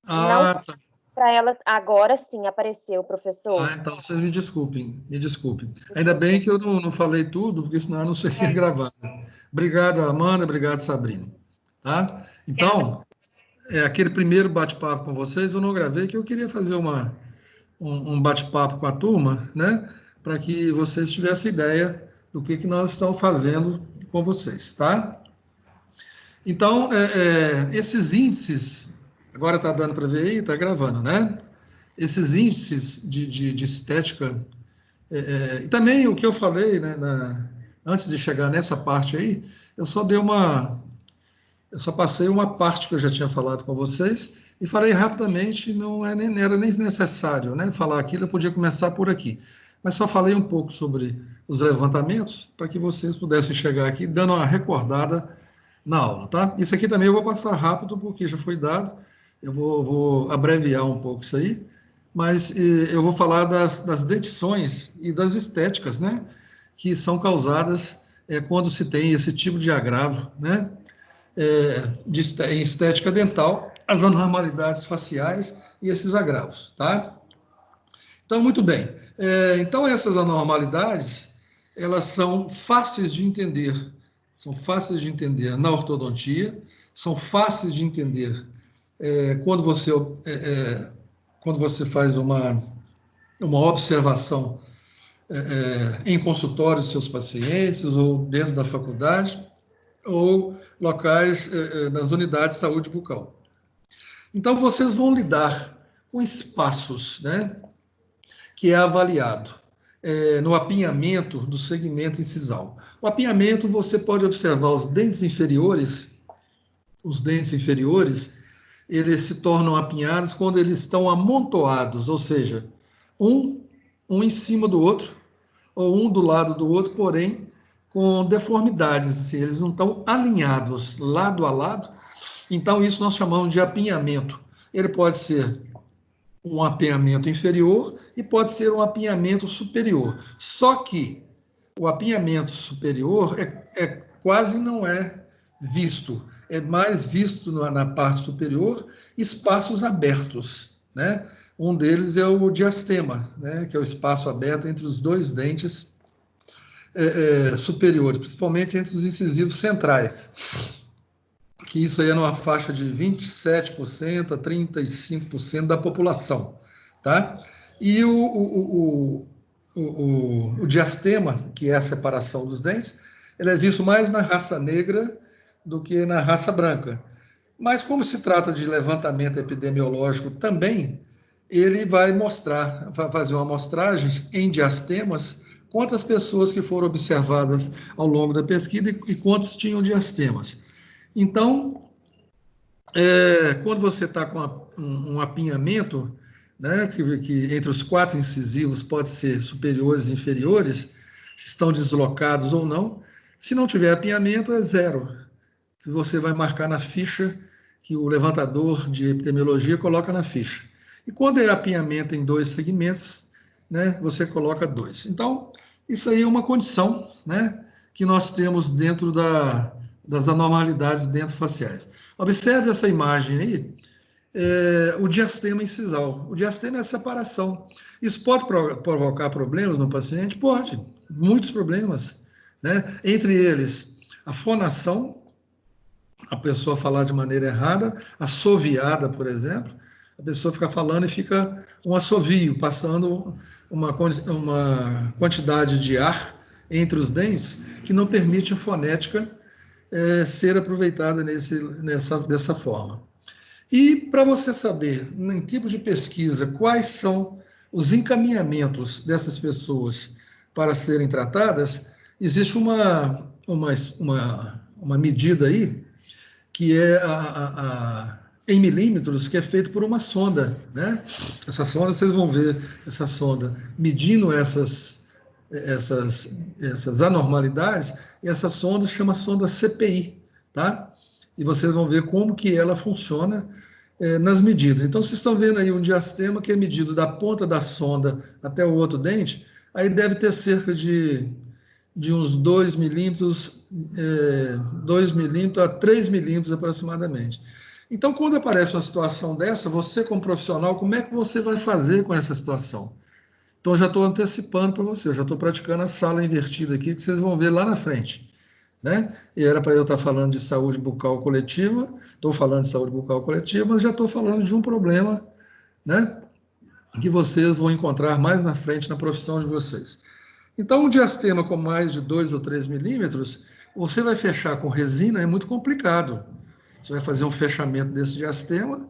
Não Ah, tá. para ela agora sim apareceu, professor. Então vocês me desculpem, me desculpem. Ainda bem que eu não falei tudo, porque senão eu não seria gravado. Obrigado, Amanda, obrigado, Sabrina. Tá? Então, aquele primeiro bate-papo com vocês eu não gravei, que eu queria fazer um bate-papo com a turma, né? Para que vocês tivessem ideia do que nós estamos fazendo com vocês, tá? Então, esses índices, agora está dando para ver aí, está gravando, né? Esses índices de estética, e também o que eu falei, né, antes de chegar nessa parte aí, eu só dei eu só passei uma parte que eu já tinha falado com vocês e falei rapidamente, não era nem necessário, né, falar aquilo, eu podia começar por aqui. Mas só falei um pouco sobre os levantamentos para que vocês pudessem chegar aqui dando uma recordada na aula, tá? Isso aqui também eu vou passar rápido porque já foi dado, eu vou abreviar um pouco isso aí, mas eu vou falar das dentições e das estéticas, né? Que são causadas quando se tem esse tipo de agravo, né? Em estética dental, as anormalidades faciais e esses agravos, tá? Então, muito bem. Então, essas anormalidades, elas são fáceis de entender na ortodontia, são fáceis de entender quando quando você faz uma observação em consultório dos seus pacientes, ou dentro da faculdade, ou locais nas unidades de saúde bucal. Então, vocês vão lidar com espaços, né, que é avaliado no apinhamento do segmento incisal. O apinhamento, você pode observar os dentes inferiores, eles se tornam apinhados quando eles estão amontoados, ou seja, um, um em cima do outro, ou um do lado do outro, porém com deformidades, assim, eles não estão alinhados lado a lado. Então, isso nós chamamos de apinhamento. Ele pode ser um apinhamento inferior e pode ser um apinhamento superior. Só que o apinhamento superior quase não é visto. É mais visto na parte superior espaços abertos, né? Um deles é o diastema, né? Que é o espaço aberto entre os dois dentes superiores, principalmente entre os incisivos centrais, que isso aí é numa faixa de 27% a 35% da população, tá? E o diastema, que é a separação dos dentes, ele é visto mais na raça negra do que na raça branca. Mas como se trata de levantamento epidemiológico também, ele vai fazer uma amostragem em diastemas, quantas pessoas que foram observadas ao longo da pesquisa e quantos tinham diastemas. Então, quando você está com um apinhamento, né, que entre os quatro incisivos pode ser superiores e inferiores, se estão deslocados ou não, se não tiver apinhamento, é zero, que você vai marcar na ficha que o levantador de epidemiologia coloca na ficha. E quando é apinhamento em dois segmentos, né, você coloca dois. Então, isso aí é uma condição, né, que nós temos dentro das anormalidades dentofaciais. Observe essa imagem aí, o diastema incisal. O diastema é a separação. Isso pode provocar problemas no paciente? Pode, muitos problemas, né? Entre eles, a fonação, a pessoa falar de maneira errada, assoviada, por exemplo, a pessoa fica falando e fica um assovio, passando uma quantidade de ar entre os dentes que não permite a fonética ser aproveitada dessa forma. E para você saber, em tipo de pesquisa, quais são os encaminhamentos dessas pessoas para serem tratadas, existe uma medida aí que é em milímetros, que é feito por uma sonda, né? Essa sonda, vocês vão ver essa sonda medindo essas anormalidades, e essa sonda chama sonda CPI, tá? E vocês vão ver como que ela funciona nas medidas. Então, vocês estão vendo aí um diastema que é medido da ponta da sonda até o outro dente, aí deve ter cerca de uns 2 milímetros, 2 milímetros a 3 milímetros aproximadamente. Então, quando aparece uma situação dessa, você como profissional, como é que você vai fazer com essa situação? Então, eu já estou antecipando para você, eu já estou praticando a sala invertida aqui, que vocês vão ver lá na frente, né? E era para eu estar falando de saúde bucal coletiva, estou falando de saúde bucal coletiva, mas já estou falando de um problema, né, que vocês vão encontrar mais na frente na profissão de vocês. Então, um diastema com mais de 2 ou 3 milímetros, você vai fechar com resina, é muito complicado. Você vai fazer um fechamento desse diastema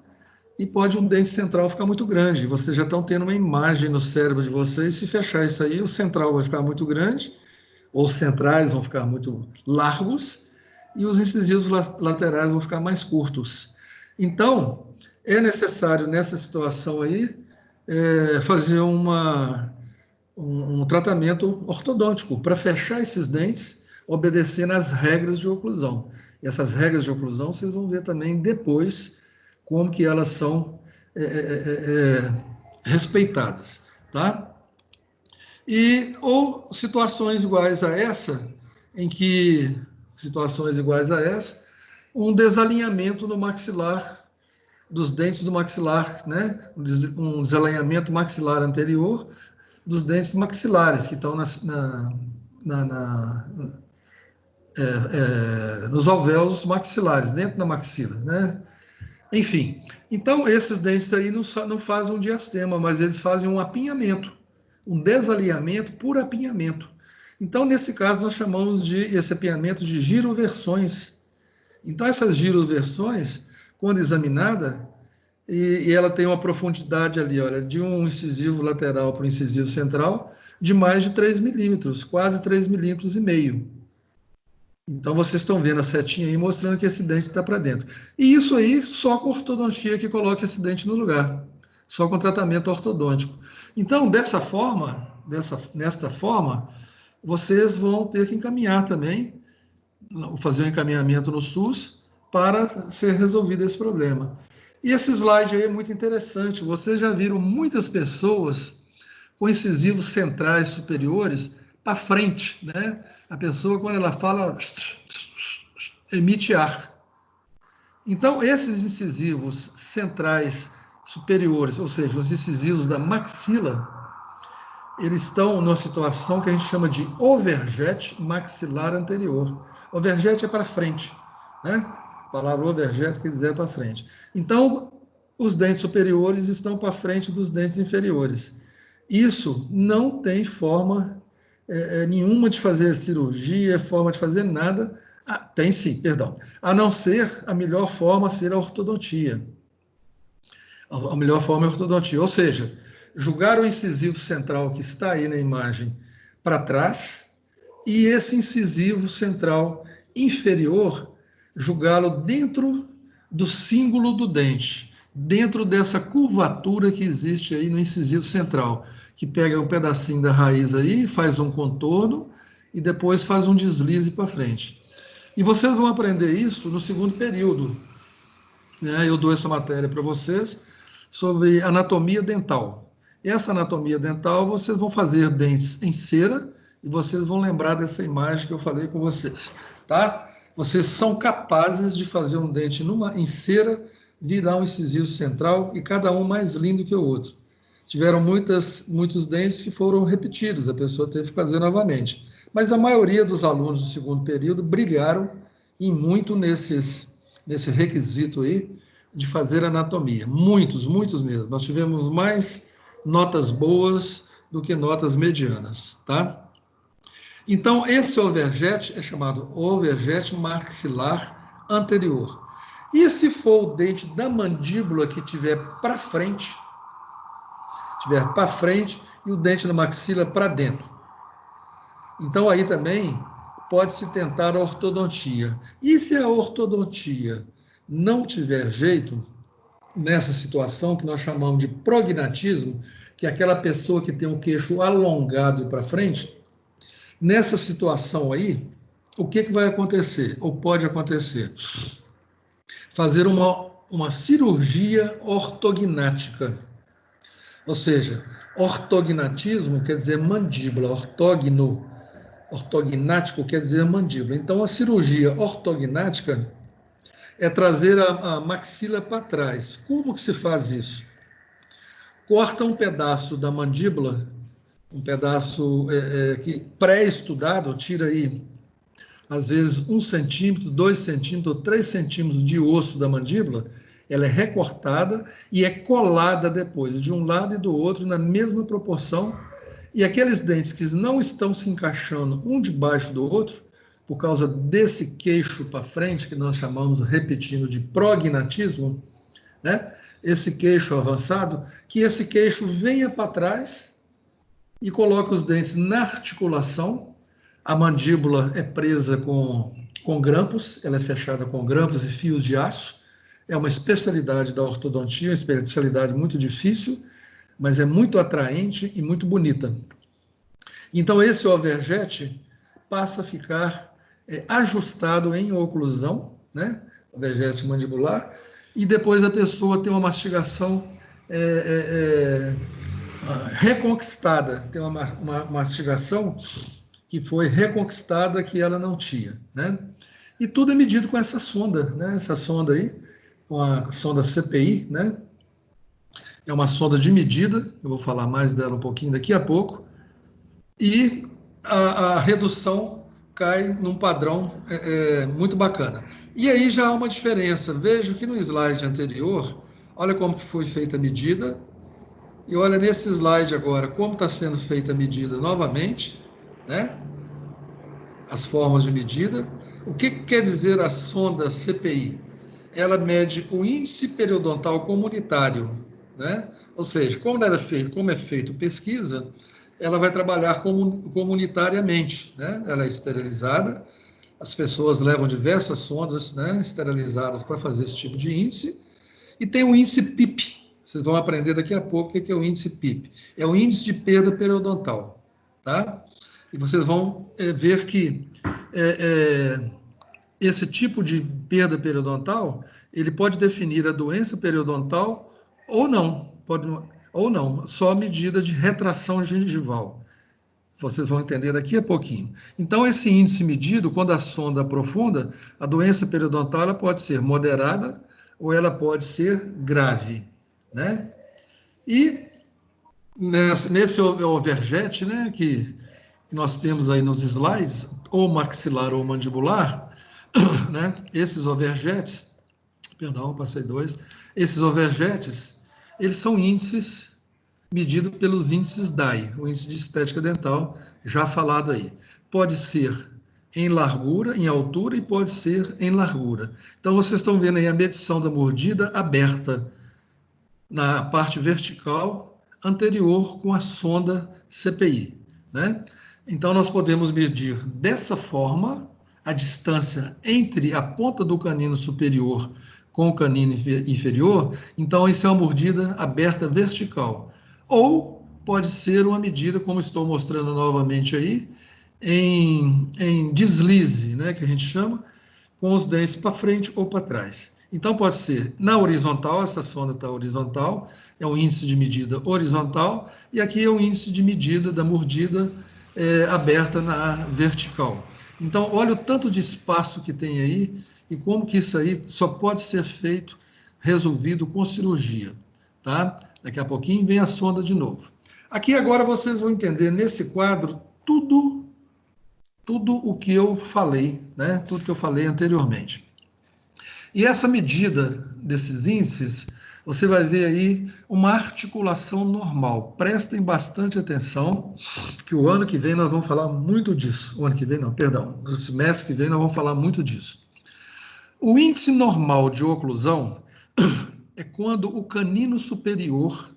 e pode um dente central ficar muito grande. Vocês já estão tendo uma imagem no cérebro de vocês, se fechar isso aí, o central vai ficar muito grande, ou os centrais vão ficar muito largos, e os incisivos laterais vão ficar mais curtos. Então, é necessário, nessa situação aí, fazer um tratamento ortodôntico para fechar esses dentes, obedecendo às regras de oclusão. E essas regras de oclusão, vocês vão ver também depois como que elas são respeitadas, tá? Ou situações iguais a essa, um desalinhamento no maxilar, dos dentes do maxilar, né? Um desalinhamento maxilar anterior dos dentes maxilares, que estão nos alvéolos maxilares, dentro da maxila, né? Enfim, então esses dentes aí não fazem um diastema, mas eles fazem um apinhamento, um desalinhamento por apinhamento. Então, nesse caso, nós chamamos esse apinhamento de giroversões. Então, essas giroversões, quando examinada, e ela tem uma profundidade ali, olha, de um incisivo lateral para o incisivo central, de mais de 3 milímetros, quase 3,5 milímetros. Então, vocês estão vendo a setinha aí mostrando que esse dente está para dentro. E isso aí, só com ortodontia que coloca esse dente no lugar. Só com tratamento ortodôntico. Então, nesta forma, vocês vão ter que encaminhar também, fazer um encaminhamento no SUS para ser resolvido esse problema. E esse slide aí é muito interessante. Vocês já viram muitas pessoas com incisivos centrais superiores para frente, né? A pessoa, quando ela fala, emite ar. Então, esses incisivos centrais superiores, ou seja, os incisivos da maxila, eles estão numa situação que a gente chama de overjet maxilar anterior. Overjet é para frente, né? A palavra overjet quer dizer para frente. Então, os dentes superiores estão para frente dos dentes inferiores. Isso não tem forma nenhuma de fazer cirurgia, forma de fazer nada. Tem sim, perdão. A não ser a melhor forma ser a ortodontia. A melhor forma é a ortodontia, ou seja, jogar o incisivo central que está aí na imagem para trás e esse incisivo central inferior jogá-lo dentro do cíngulo do dente, dentro dessa curvatura que existe aí no incisivo central, que pega um pedacinho da raiz aí, faz um contorno e depois faz um deslize para frente. E vocês vão aprender isso no segundo período, né? Eu dou essa matéria para vocês sobre anatomia dental. Essa anatomia dental, vocês vão fazer dentes em cera e vocês vão lembrar dessa imagem que eu falei com vocês, tá? Vocês são capazes de fazer um dente em cera, virar um incisivo central e cada um mais lindo que o outro. Tiveram muitos dentes que foram repetidos, a pessoa teve que fazer novamente. Mas a maioria dos alunos do segundo período brilharam em muito nesse requisito aí de fazer anatomia. Muitos mesmo. Nós tivemos mais notas boas do que notas medianas, tá? Então, esse overjet é chamado overjet maxilar anterior. E se for o dente da mandíbula que tiver para frente e o dente da maxila para dentro? Então, aí também pode-se tentar a ortodontia. E se a ortodontia não tiver jeito, nessa situação que nós chamamos de prognatismo, que é aquela pessoa que tem o queixo alongado para frente, nessa situação aí, o que vai acontecer? Ou pode acontecer? Fazer uma cirurgia ortognática. Ou seja, ortognatismo quer dizer mandíbula, ortognático quer dizer mandíbula. Então, a cirurgia ortognática é trazer a maxila para trás. Como que se faz isso? Corta um pedaço da mandíbula, um pedaço que pré-estudado, tira aí, às vezes, 1 centímetro, 2 centímetros ou 3 centímetros de osso da mandíbula, ela é recortada e é colada depois, de um lado e do outro, na mesma proporção. E aqueles dentes que não estão se encaixando um debaixo do outro, por causa desse queixo para frente, que nós chamamos, repetindo, de prognatismo, né? Esse queixo avançado, que esse queixo venha para trás e coloque os dentes na articulação. A mandíbula é presa com grampos, ela é fechada com grampos e fios de aço. É uma especialidade da ortodontia, uma especialidade muito difícil, mas é muito atraente e muito bonita. Então, esse overjet passa a ficar ajustado em oclusão, né? Overjet mandibular, e depois a pessoa tem uma mastigação reconquistada, tem uma mastigação que foi reconquistada que ela não tinha, né? E tudo é medido com essa sonda, né? Essa sonda aí, com a sonda CPI, né? É uma sonda de medida, eu vou falar mais dela um pouquinho daqui a pouco, e a redução cai num padrão muito bacana. E aí já há uma diferença. Vejo que no slide anterior, olha como que foi feita a medida, e olha nesse slide agora como está sendo feita a medida novamente, né? As formas de medida. O que quer dizer a sonda CPI? Ela mede o índice periodontal comunitário, né? Ou seja, como é feito pesquisa, ela vai trabalhar comunitariamente, né? Ela é esterilizada, as pessoas levam diversas sondas, né, esterilizadas para fazer esse tipo de índice, e tem o índice PIP. Vocês vão aprender daqui a pouco o que é o índice PIP. É o índice de perda periodontal, tá? E vocês vão ver que esse tipo de perda periodontal, ele pode definir a doença periodontal ou não, só a medida de retração gengival. Vocês vão entender daqui a pouquinho. Então, esse índice medido, quando a sonda aprofunda, a doença periodontal ela pode ser moderada ou ela pode ser grave, né? E nesse overjet, né, que nós temos aí nos slides, ou maxilar ou mandibular, né, esses overjets, perdão, passei dois, esses overjets, eles são índices medido pelos índices DAI, o índice de estética dental, já falado aí. Pode ser em largura, em altura, e pode ser em largura. Então, vocês estão vendo aí a medição da mordida aberta na parte vertical anterior com a sonda CPI, né? Então, nós podemos medir dessa forma a distância entre a ponta do canino superior com o canino inferior. Então, isso é uma mordida aberta vertical. Ou pode ser uma medida, como estou mostrando novamente aí, em deslize, né, que a gente chama, com os dentes para frente ou para trás. Então, pode ser na horizontal, essa sonda está horizontal, é um índice de medida horizontal, e aqui é o índice de medida da mordida aberta na vertical. Então, olha o tanto de espaço que tem aí e como que isso aí só pode ser feito, resolvido com cirurgia, tá? Daqui a pouquinho vem a sonda de novo. Aqui agora vocês vão entender nesse quadro tudo o que eu falei, né? Tudo que eu falei anteriormente. E essa medida desses índices, você vai ver aí uma articulação normal. Prestem bastante atenção, que o ano que vem nós vamos falar muito disso. O ano que vem não, perdão. No semestre que vem nós vamos falar muito disso. O índice normal de oclusão é quando o canino superior,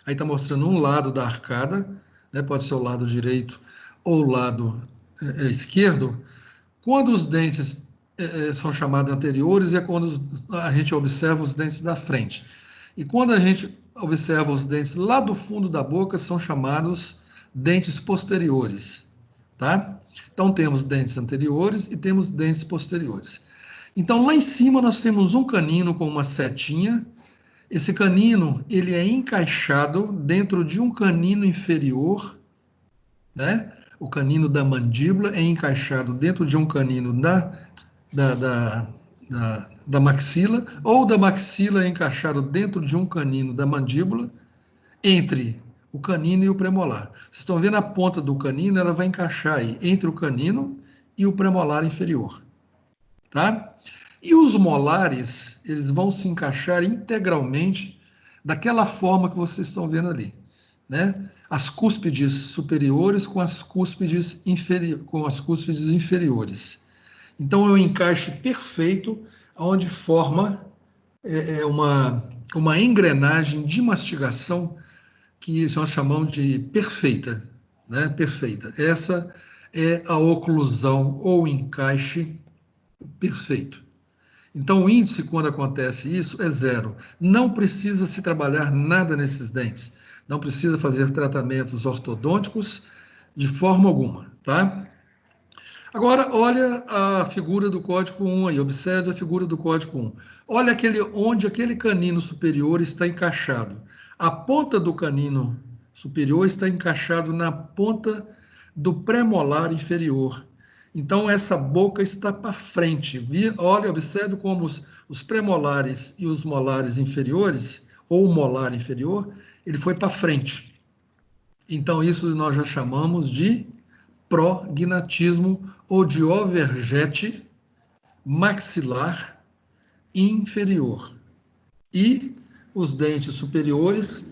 aí está mostrando um lado da arcada, né, pode ser o lado direito ou o lado esquerdo, quando os dentes são chamados anteriores, é quando a gente observa os dentes da frente. E quando a gente observa os dentes lá do fundo da boca, são chamados dentes posteriores, tá? Então, temos dentes anteriores e temos dentes posteriores. Então, lá em cima nós temos um canino com uma setinha. Esse canino, ele é encaixado dentro de um canino inferior, né? O canino da mandíbula é encaixado dentro de um canino da maxila, ou da maxila encaixado dentro de um canino da mandíbula, entre o canino e o premolar. Vocês estão vendo a ponta do canino, ela vai encaixar aí entre o canino e o premolar inferior, tá? E os molares, eles vão se encaixar integralmente daquela forma que vocês estão vendo ali, né? As cúspides superiores com as cúspides inferiores. Então, é um encaixe perfeito, onde forma uma engrenagem de mastigação que nós chamamos de perfeita, né? Perfeita. Essa é a oclusão ou encaixe perfeito. Então, o índice, quando acontece isso, é 0. Não precisa se trabalhar nada nesses dentes. Não precisa fazer tratamentos ortodônticos de forma alguma, tá? Agora, olha a figura do código 1 aí, observe a figura do código 1. Olha onde aquele canino superior está encaixado. A ponta do canino superior está encaixado na ponta do premolar inferior. Então, essa boca está para frente. Olha, observe como os premolares e os molares inferiores, ou o molar inferior, ele foi para frente. Então, isso nós já chamamos de prognatismo ou de overjet maxilar inferior. E os dentes superiores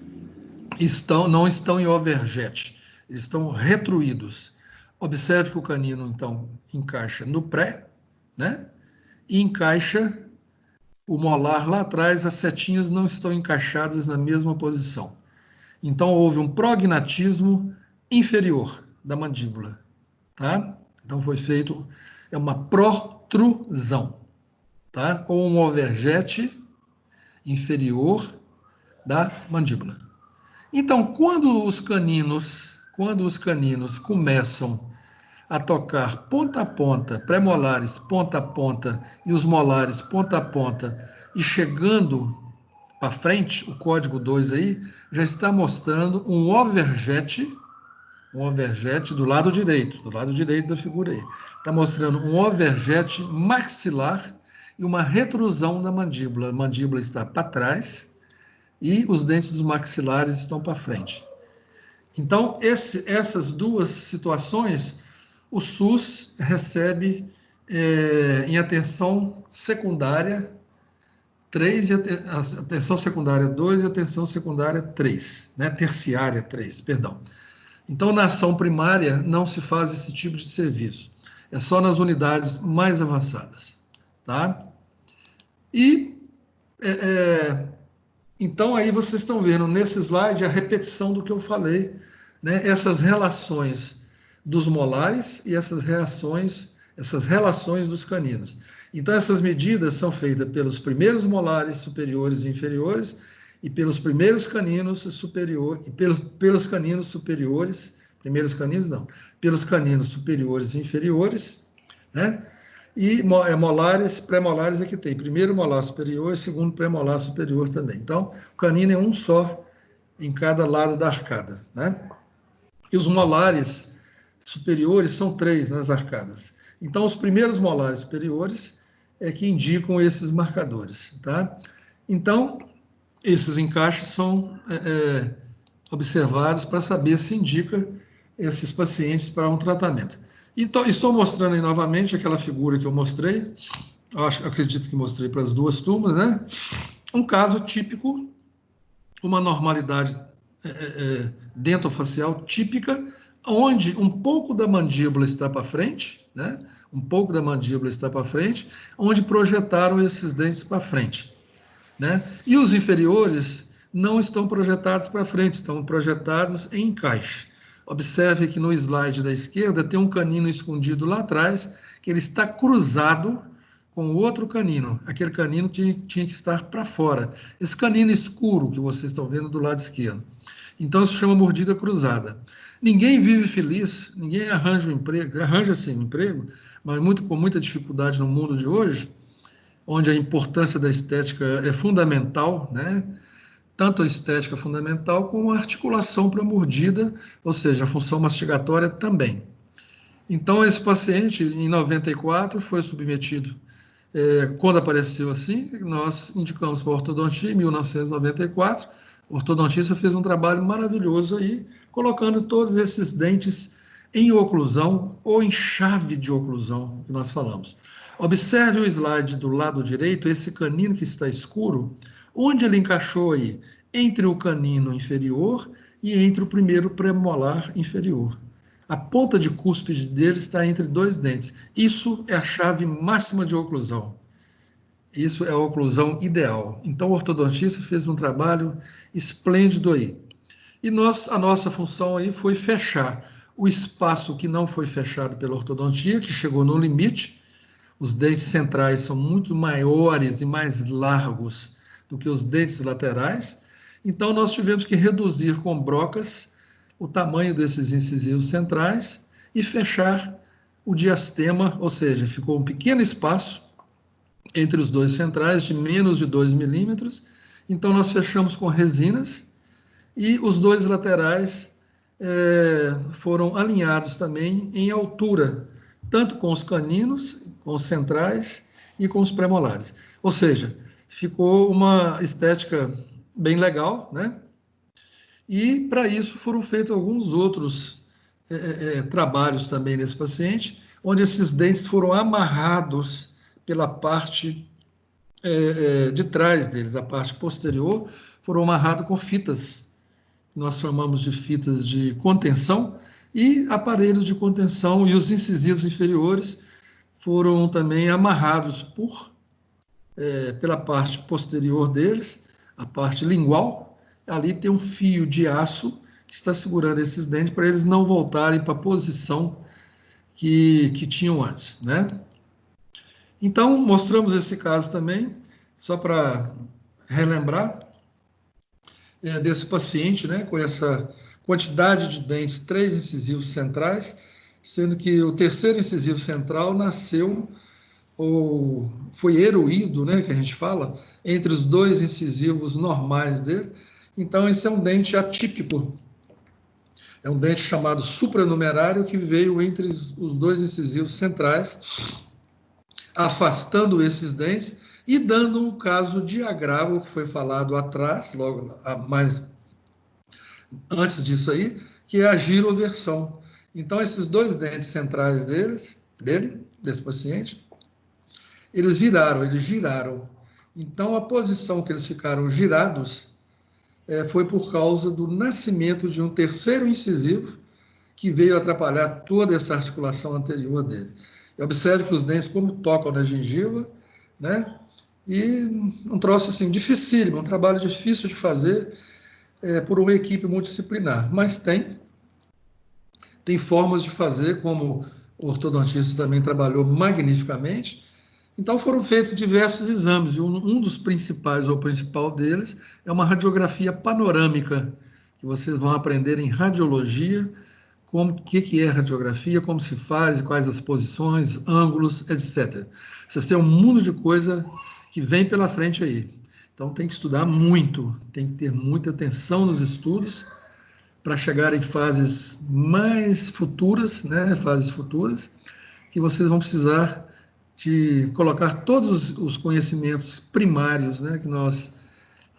não estão em overjet, eles estão retruídos. Observe que o canino, então, encaixa no pré, né? E encaixa o molar lá atrás, as setinhas não estão encaixadas na mesma posição. Então, houve um prognatismo inferior da mandíbula, tá? Então, foi feito, é uma protrusão, tá? Ou um overjet inferior da mandíbula. Então, quando os caninos começam a tocar ponta a ponta, premolares ponta a ponta e os molares ponta a ponta, e chegando para frente, o código 2 aí já está mostrando um overjet do lado direito da figura aí. Está mostrando um overjet maxilar e uma retrusão da mandíbula. A mandíbula está para trás e os dentes dos maxilares estão para frente. Então, essas duas situações, o SUS recebe em atenção secundária 3, atenção secundária 2 e atenção secundária 3, né? Terciária 3, perdão. Então, na ação primária, não se faz esse tipo de serviço. É só nas unidades mais avançadas, tá? E, então, aí vocês estão vendo nesse slide a repetição do que eu falei, né? Essas relações dos molares e essas relações dos caninos. Então, essas medidas são feitas pelos primeiros molares superiores e inferiores e pelos primeiros caninos superiores, e pelos caninos superiores, pelos caninos superiores e inferiores, né? E molares, pré-molares é que tem primeiro molar superior e segundo pré-molar superior também. Então, o canino é um só em cada lado da arcada, né? E os molares superiores são 3 nas arcadas. Então, os primeiros molares superiores é que indicam esses marcadores, tá? Então, esses encaixes são observados para saber se indica esses pacientes para um tratamento. Então, estou mostrando aí novamente aquela figura que eu mostrei, acredito que mostrei para as duas turmas, né? Um caso típico, uma normalidade dentofacial típica, onde um pouco da mandíbula está para frente, né? Um pouco da mandíbula está para frente, onde projetaram esses dentes para frente, né? E os inferiores não estão projetados para frente, estão projetados em encaixe. Observe que no slide da esquerda tem um canino escondido lá atrás, que ele está cruzado com o outro canino. Aquele canino tinha que estar para fora. Esse canino escuro que vocês estão vendo do lado esquerdo. Então, isso chama mordida cruzada. Ninguém vive feliz, ninguém arranja um emprego, arranja sim um emprego, mas com muita dificuldade no mundo de hoje, onde a importância da estética é fundamental, né? Tanto a estética fundamental como a articulação para a mordida, ou seja, a função mastigatória também. Então, esse paciente, em 94, foi submetido Quando apareceu assim, nós indicamos para a ortodontia em 1994. O ortodontista fez um trabalho maravilhoso aí, colocando todos esses dentes em oclusão ou em chave de oclusão, que nós falamos. Observe o slide do lado direito, esse canino que está escuro, onde ele encaixou aí? Entre o canino inferior e entre o primeiro premolar inferior. A ponta de cúspide dele está entre dois dentes. Isso é a chave máxima de oclusão. Isso é a oclusão ideal. Então, o ortodontista fez um trabalho esplêndido aí. E a nossa função aí foi fechar o espaço que não foi fechado pela ortodontia, que chegou no limite. Os dentes centrais são muito maiores e mais largos do que os dentes laterais. Então, nós tivemos que reduzir com brocas o tamanho desses incisivos centrais e fechar o diastema, ou seja, ficou um pequeno espaço entre os dois centrais de menos de 2 milímetros. Então, nós fechamos com resinas e os dois laterais foram alinhados também em altura, tanto com os caninos, com os centrais e com os premolares. Ou seja, ficou uma estética bem legal, né? E, para isso, foram feitos alguns outros trabalhos também nesse paciente, onde esses dentes foram amarrados pela parte de trás deles, a parte posterior, foram amarrados com fitas, que nós chamamos de fitas de contenção, e aparelhos de contenção, e os incisivos inferiores foram também amarrados pela parte posterior deles, a parte lingual. Ali tem um fio de aço que está segurando esses dentes para eles não voltarem para a posição que tinham antes, né? Então, mostramos esse caso também, só para relembrar, desse paciente, né, com essa quantidade de dentes, 3 incisivos centrais, sendo que o terceiro incisivo central nasceu, ou foi eruído, né, que a gente fala, entre os 2 incisivos normais dele. Então, esse é um dente atípico. É um dente chamado supranumerário que veio entre os 2 incisivos centrais, afastando esses dentes e dando um caso de agravo que foi falado atrás, logo mais antes disso aí, que é a giroversão. Então, esses 2 dentes centrais desse paciente, eles giraram. Então, a posição que eles ficaram girados foi por causa do nascimento de um terceiro incisivo que veio atrapalhar toda essa articulação anterior dele. E observe que os dentes, como tocam na gengiva, né? E um troço assim, dificílimo, um trabalho difícil de fazer por uma equipe multidisciplinar. Mas tem formas de fazer, como o ortodontista também trabalhou magnificamente. Então, foram feitos diversos exames, e um dos principais, ou principal deles, é uma radiografia panorâmica, que vocês vão aprender em radiologia, o que é radiografia, como se faz, quais as posições, ângulos, etc. Vocês têm um mundo de coisa que vem pela frente aí. Então, tem que estudar muito, tem que ter muita atenção nos estudos para chegar em fases mais futuras, né, fases futuras, que vocês vão precisar de colocar todos os conhecimentos primários, né, que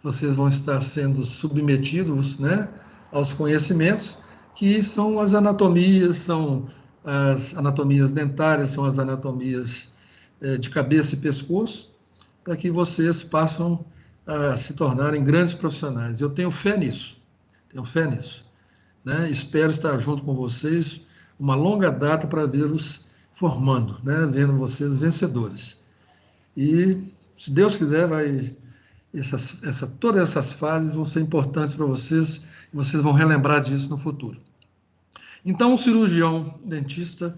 vocês vão estar sendo submetidos, né, aos conhecimentos, que são as anatomias dentárias, são as anatomias de cabeça e pescoço, para que vocês possam se tornarem grandes profissionais. Eu tenho fé nisso, né? Espero estar junto com vocês uma longa data para vê-los formando, né? Vendo vocês vencedores. E, se Deus quiser, todas essas fases vão ser importantes para vocês, e vocês vão relembrar disso no futuro. Então, o cirurgião dentista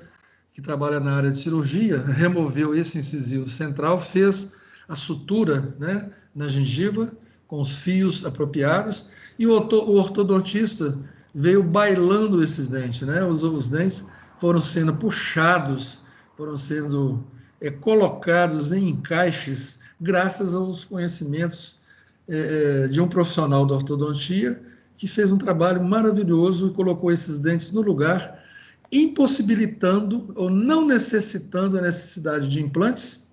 que trabalha na área de cirurgia removeu esse incisivo central, fez a sutura, né, na gengiva com os fios apropriados, e o ortodontista veio bailando esses dentes, né? Os dentes foram sendo puxados, foram sendo colocados em encaixes, graças aos conhecimentos de um profissional da ortodontia, que fez um trabalho maravilhoso e colocou esses dentes no lugar, impossibilitando ou não necessitando a necessidade de implantes,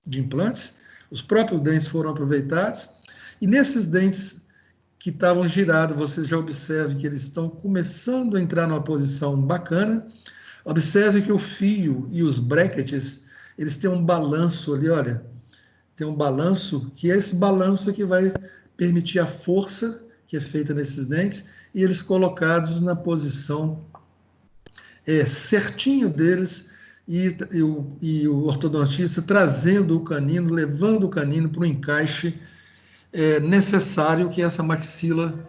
de implantes, os próprios dentes foram aproveitados, e nesses dentes que estavam girados, vocês já observem que eles estão começando a entrar numa posição bacana. Observe que o fio e os brackets, eles têm um balanço ali, olha, tem um balanço, que é esse balanço que vai permitir a força que é feita nesses dentes, e eles colocados na posição certinho deles, e o ortodontista trazendo o canino, levando o canino para o encaixe necessário que essa maxila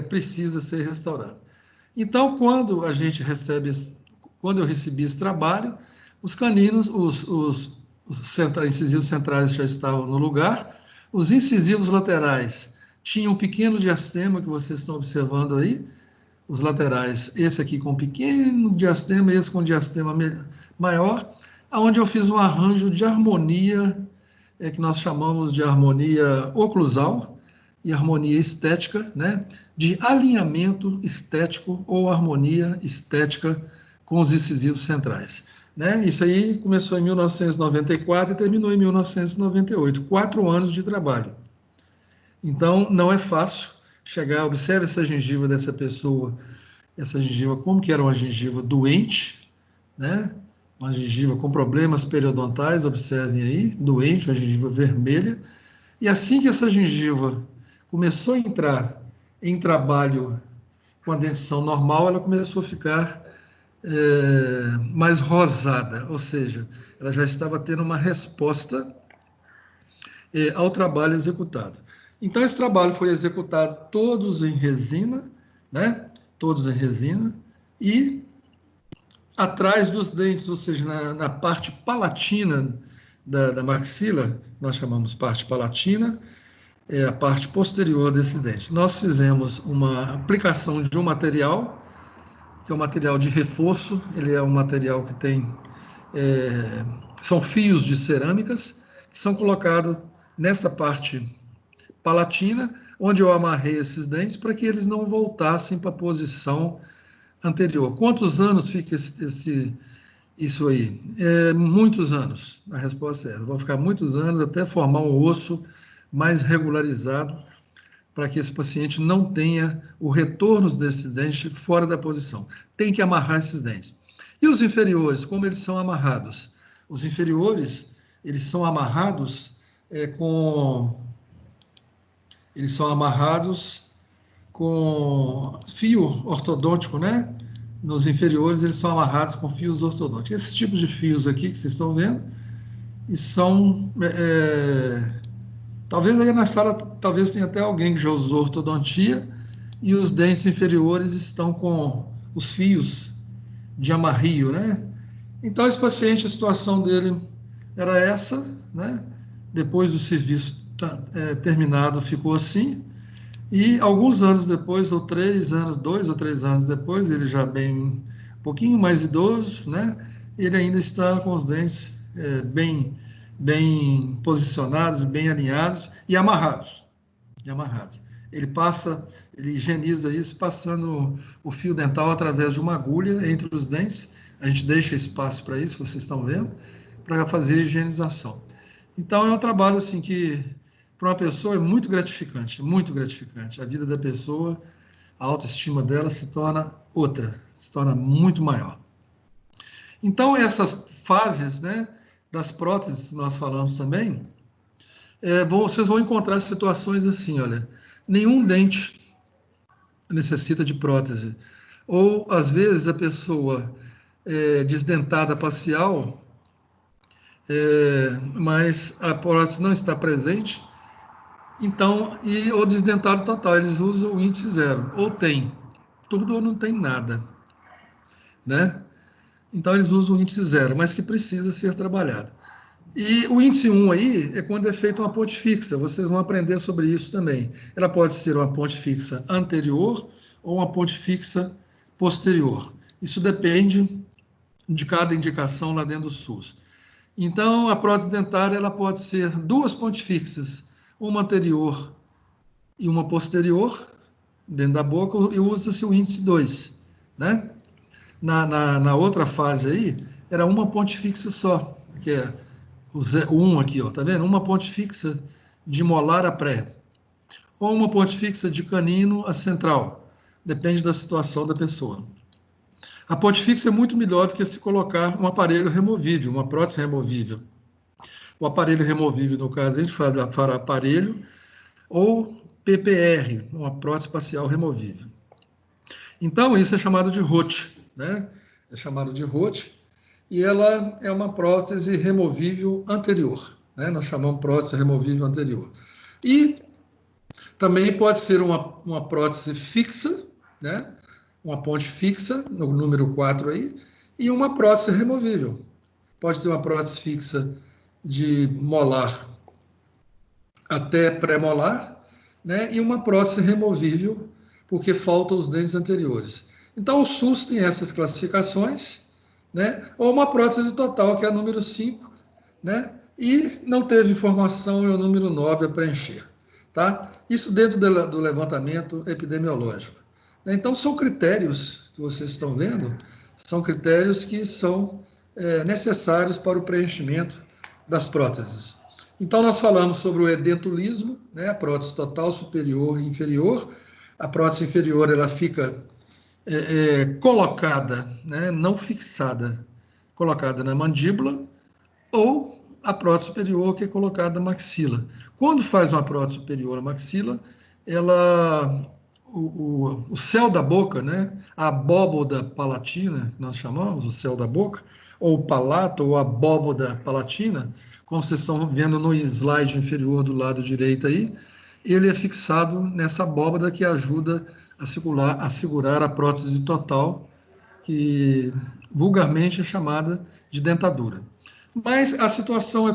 precisa ser restaurada. Então, quando eu recebi esse trabalho, os caninos, os incisivos centrais já estavam no lugar, os incisivos laterais tinham um pequeno diastema que vocês estão observando aí, os laterais, esse aqui com pequeno diastema, esse com diastema maior, onde eu fiz um arranjo de harmonia, que nós chamamos de harmonia oclusal e harmonia estética, né? De alinhamento estético ou harmonia estética com os incisivos centrais. Né? Isso aí começou em 1994 e terminou em 1998, 4 anos de trabalho. Então, não é fácil chegar, observe essa gengiva dessa pessoa, essa gengiva, como que era uma gengiva doente, né? Uma gengiva com problemas periodontais, observem aí, doente, uma gengiva vermelha, e assim que essa gengiva começou a entrar em trabalho com a dentição normal, ela começou a ficar mais rosada, ou seja, ela já estava tendo uma resposta ao trabalho executado. Então, esse trabalho foi executado todos em resina, né? Todos em resina, e atrás dos dentes, ou seja, na parte palatina da maxila, nós chamamos parte palatina, é a parte posterior desse dente. Nós fizemos uma aplicação de um material, que é um material de reforço, ele é um material que tem, são fios de cerâmicas, que são colocados nessa parte palatina, onde eu amarrei esses dentes para que eles não voltassem para a posição anterior. Quantos anos fica isso aí? Muitos anos. A resposta é essa. Vão ficar muitos anos até formar um osso mais regularizado para que esse paciente não tenha o retorno desses dentes fora da posição. Tem que amarrar esses dentes. E os inferiores, como eles são amarrados? Os inferiores, eles são amarrados com fio ortodôntico, né? Nos inferiores, eles são amarrados com fios ortodônticos. Esses tipos de fios aqui que vocês estão vendo, e são... talvez aí na sala, talvez tenha até alguém que já usou ortodontia, e os dentes inferiores estão com os fios de amarrio, né? Então, esse paciente, a situação dele era essa, né? Depois do serviço terminado, ficou assim. E alguns anos depois, 2 ou 3 anos depois, ele já bem um pouquinho mais idoso, né? Ele ainda está com os dentes bem posicionados, bem alinhados e amarrados. Ele higieniza isso passando o fio dental através de uma agulha entre os dentes. A gente deixa espaço para isso, vocês estão vendo, para fazer a higienização. Então, é um trabalho assim que, para uma pessoa, é muito gratificante, muito gratificante. A vida da pessoa, a autoestima dela se torna outra, se torna muito maior. Então, essas fases, né, das próteses que nós falamos também, vocês vão encontrar situações assim, olha, nenhum dente necessita de prótese. Ou, às vezes, a pessoa desdentada parcial, mas a prótese não está presente, então, ou desdentado total, eles usam o índice 0, ou tem tudo ou não tem nada, né? Então, eles usam o índice 0, mas que precisa ser trabalhado. E o índice 1 aí é quando é feita uma ponte fixa, vocês vão aprender sobre isso também. Ela pode ser uma ponte fixa anterior ou uma ponte fixa posterior. Isso depende de cada indicação lá dentro do SUS. Então, a prótese dentária ela pode ser 2 pontes fixas, uma anterior e uma posterior, dentro da boca, e usa-se o índice 2, né? Na outra fase aí, era uma ponte fixa só, que é o 1 aqui, ó, tá vendo? Uma ponte fixa de molar a pré, ou uma ponte fixa de canino a central, depende da situação da pessoa. A ponte fixa é muito melhor do que se colocar um aparelho removível, uma prótese removível. O aparelho removível, no caso, a gente fará aparelho ou PPR, uma prótese parcial removível. Então, isso é chamado de ROT, né? É chamado de ROT, e ela é uma prótese removível anterior, né? Nós chamamos prótese removível anterior. E também pode ser uma prótese fixa, né? Uma ponte fixa, no número 4 aí, e uma prótese removível. Pode ter uma prótese fixa de molar até pré-molar, né? E uma prótese removível, porque faltam os dentes anteriores. Então, o SUS tem essas classificações, né? Ou uma prótese total, que é a número 5, né? E não teve informação, é o número 9 a preencher. Tá? Isso dentro do levantamento epidemiológico. Então, são critérios que vocês estão vendo, são critérios que são necessários para o preenchimento das próteses. Então, nós falamos sobre o edentulismo, né, a prótese total superior e inferior. A prótese inferior ela fica colocada, né, não fixada, colocada na mandíbula, ou a prótese superior que é colocada na maxila. Quando faz uma prótese superior à maxila, o céu da boca, né, a abóboda palatina, que nós chamamos, o céu da boca, ou o palato, ou a abóboda palatina, como vocês estão vendo no slide inferior do lado direito aí, ele é fixado nessa abóboda que ajuda a segurar a prótese total, que vulgarmente é chamada de dentadura. Mas a situação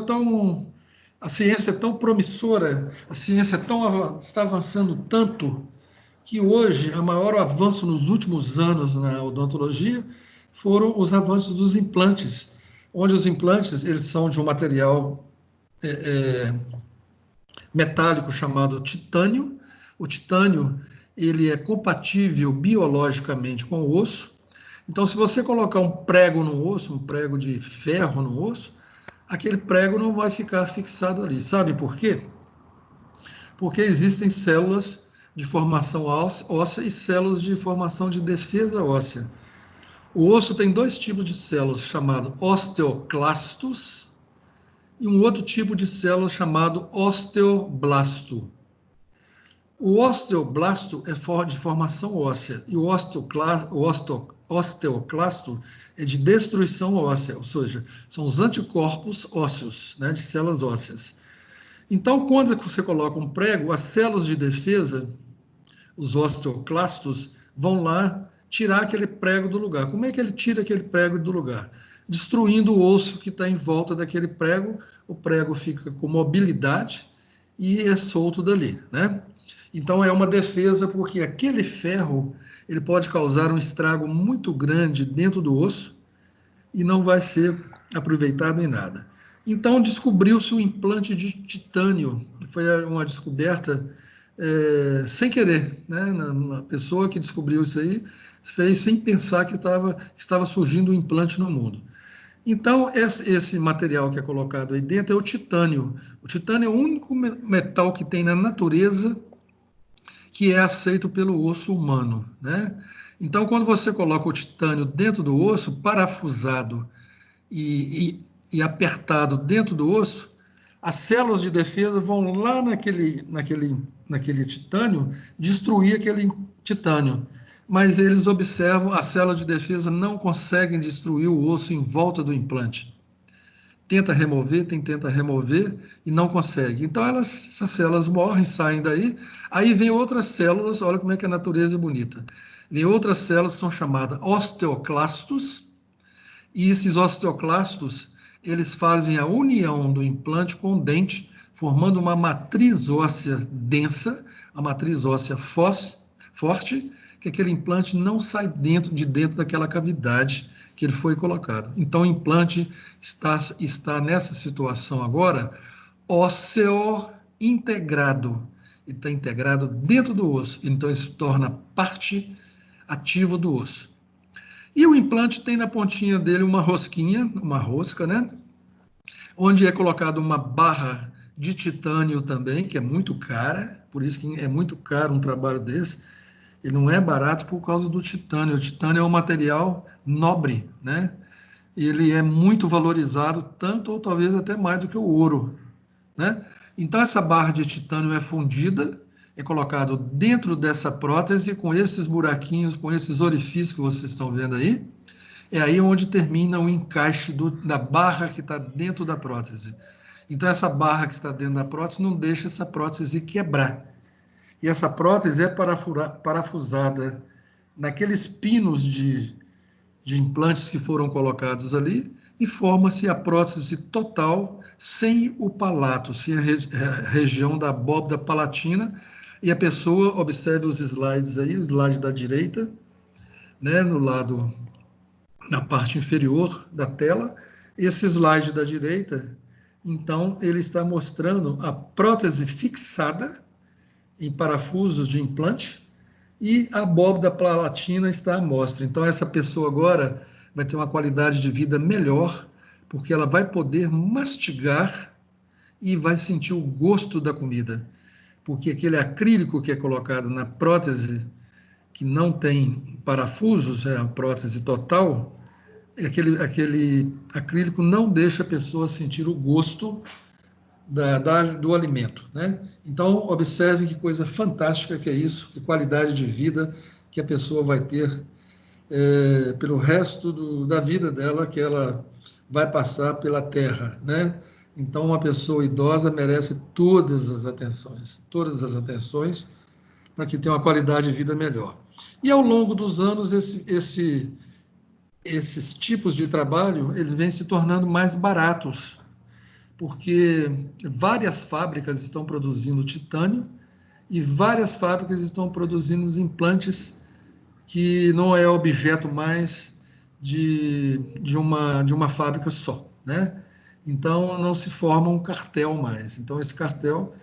a ciência é tão promissora, a ciência está avançando tanto, que hoje o maior avanço nos últimos anos na odontologia foram os avanços dos implantes, onde os implantes eles são de um material metálico chamado titânio. O titânio ele é compatível biologicamente com o osso. Então, se você colocar um prego no osso, um prego de ferro no osso, aquele prego não vai ficar fixado ali. Sabe por quê? Porque existem células de formação óssea e células de formação de defesa óssea. O osso tem dois tipos de células, chamado osteoclastos, e um outro tipo de célula chamado osteoblasto. O osteoblasto é de formação óssea e o osteoclasto é de destruição óssea, ou seja, são os anticorpos ósseos, né, de células ósseas. Então, quando você coloca um prego, as células de defesa, os osteoclastos, vão lá tirar aquele prego do lugar. Como é que ele tira aquele prego do lugar? Destruindo o osso que está em volta daquele prego, o prego fica com mobilidade e é solto dali, né? Então é uma defesa porque aquele ferro ele pode causar um estrago muito grande dentro do osso e não vai ser aproveitado em nada. Então descobriu-se o implante de titânio, foi uma descoberta sem querer, né? Uma pessoa que descobriu isso aí fez sem pensar que estava surgindo um implante no mundo. Então, esse material que é colocado aí dentro é o titânio. O titânio é o único metal que tem na natureza que é aceito pelo osso humano, né? Então, quando você coloca o titânio dentro do osso, parafusado e apertado dentro do osso, as células de defesa vão lá naquele titânio destruir aquele titânio. Mas eles observam, as células de defesa não conseguem destruir o osso em volta do implante. Tenta remover e não consegue. Então, essas células morrem, saem daí. Aí vem outras células, olha como é que a natureza é bonita. Vem outras células que são chamadas osteoclastos, e esses osteoclastos, eles fazem a união do implante com o dente, formando uma matriz óssea densa, a matriz óssea forte, que aquele implante não sai de dentro daquela cavidade que ele foi colocado. Então, o implante está nessa situação agora ósseo integrado. Ele está integrado dentro do osso, então ele se torna parte ativa do osso. E o implante tem na pontinha dele uma rosca, né? onde é colocada uma barra de titânio também, que é muito cara, por isso que é muito caro um trabalho desse. Ele não é barato por causa do titânio. O titânio é um material nobre, né? Ele é muito valorizado, tanto ou talvez até mais do que o ouro, né? Então, essa barra de titânio é fundida, é colocado dentro dessa prótese, com esses buraquinhos, com esses orifícios que vocês estão vendo aí. É aí onde termina o encaixe da barra que está dentro da prótese. Então, essa barra que está dentro da prótese não deixa essa prótese quebrar. E essa prótese é parafusada naqueles pinos de implantes que foram colocados ali e forma-se a prótese total sem o palato, sem a região da abóbada palatina. E a pessoa, observe os slides aí, o slide da direita, né, no lado, na parte inferior da tela. Esse slide da direita, então, ele está mostrando a prótese fixada em parafusos de implante, e a abóbada palatina está à mostra. Então, essa pessoa agora vai ter uma qualidade de vida melhor, porque ela vai poder mastigar e vai sentir o gosto da comida. Porque aquele acrílico que é colocado na prótese, que não tem parafusos, é a prótese total, aquele acrílico não deixa a pessoa sentir o gosto do alimento, né? Então, observe que coisa fantástica que é isso, que qualidade de vida que a pessoa vai ter pelo resto da vida dela, que ela vai passar pela Terra, né? Então, uma pessoa idosa merece todas as atenções, para que tenha uma qualidade de vida melhor. E ao longo dos anos, esses tipos de trabalho, eles vêm se tornando mais baratos, porque várias fábricas estão produzindo titânio e várias fábricas estão produzindo os implantes que não é objeto mais de uma fábrica só, né? Então, não se forma um cartel mais. Então, esse cartel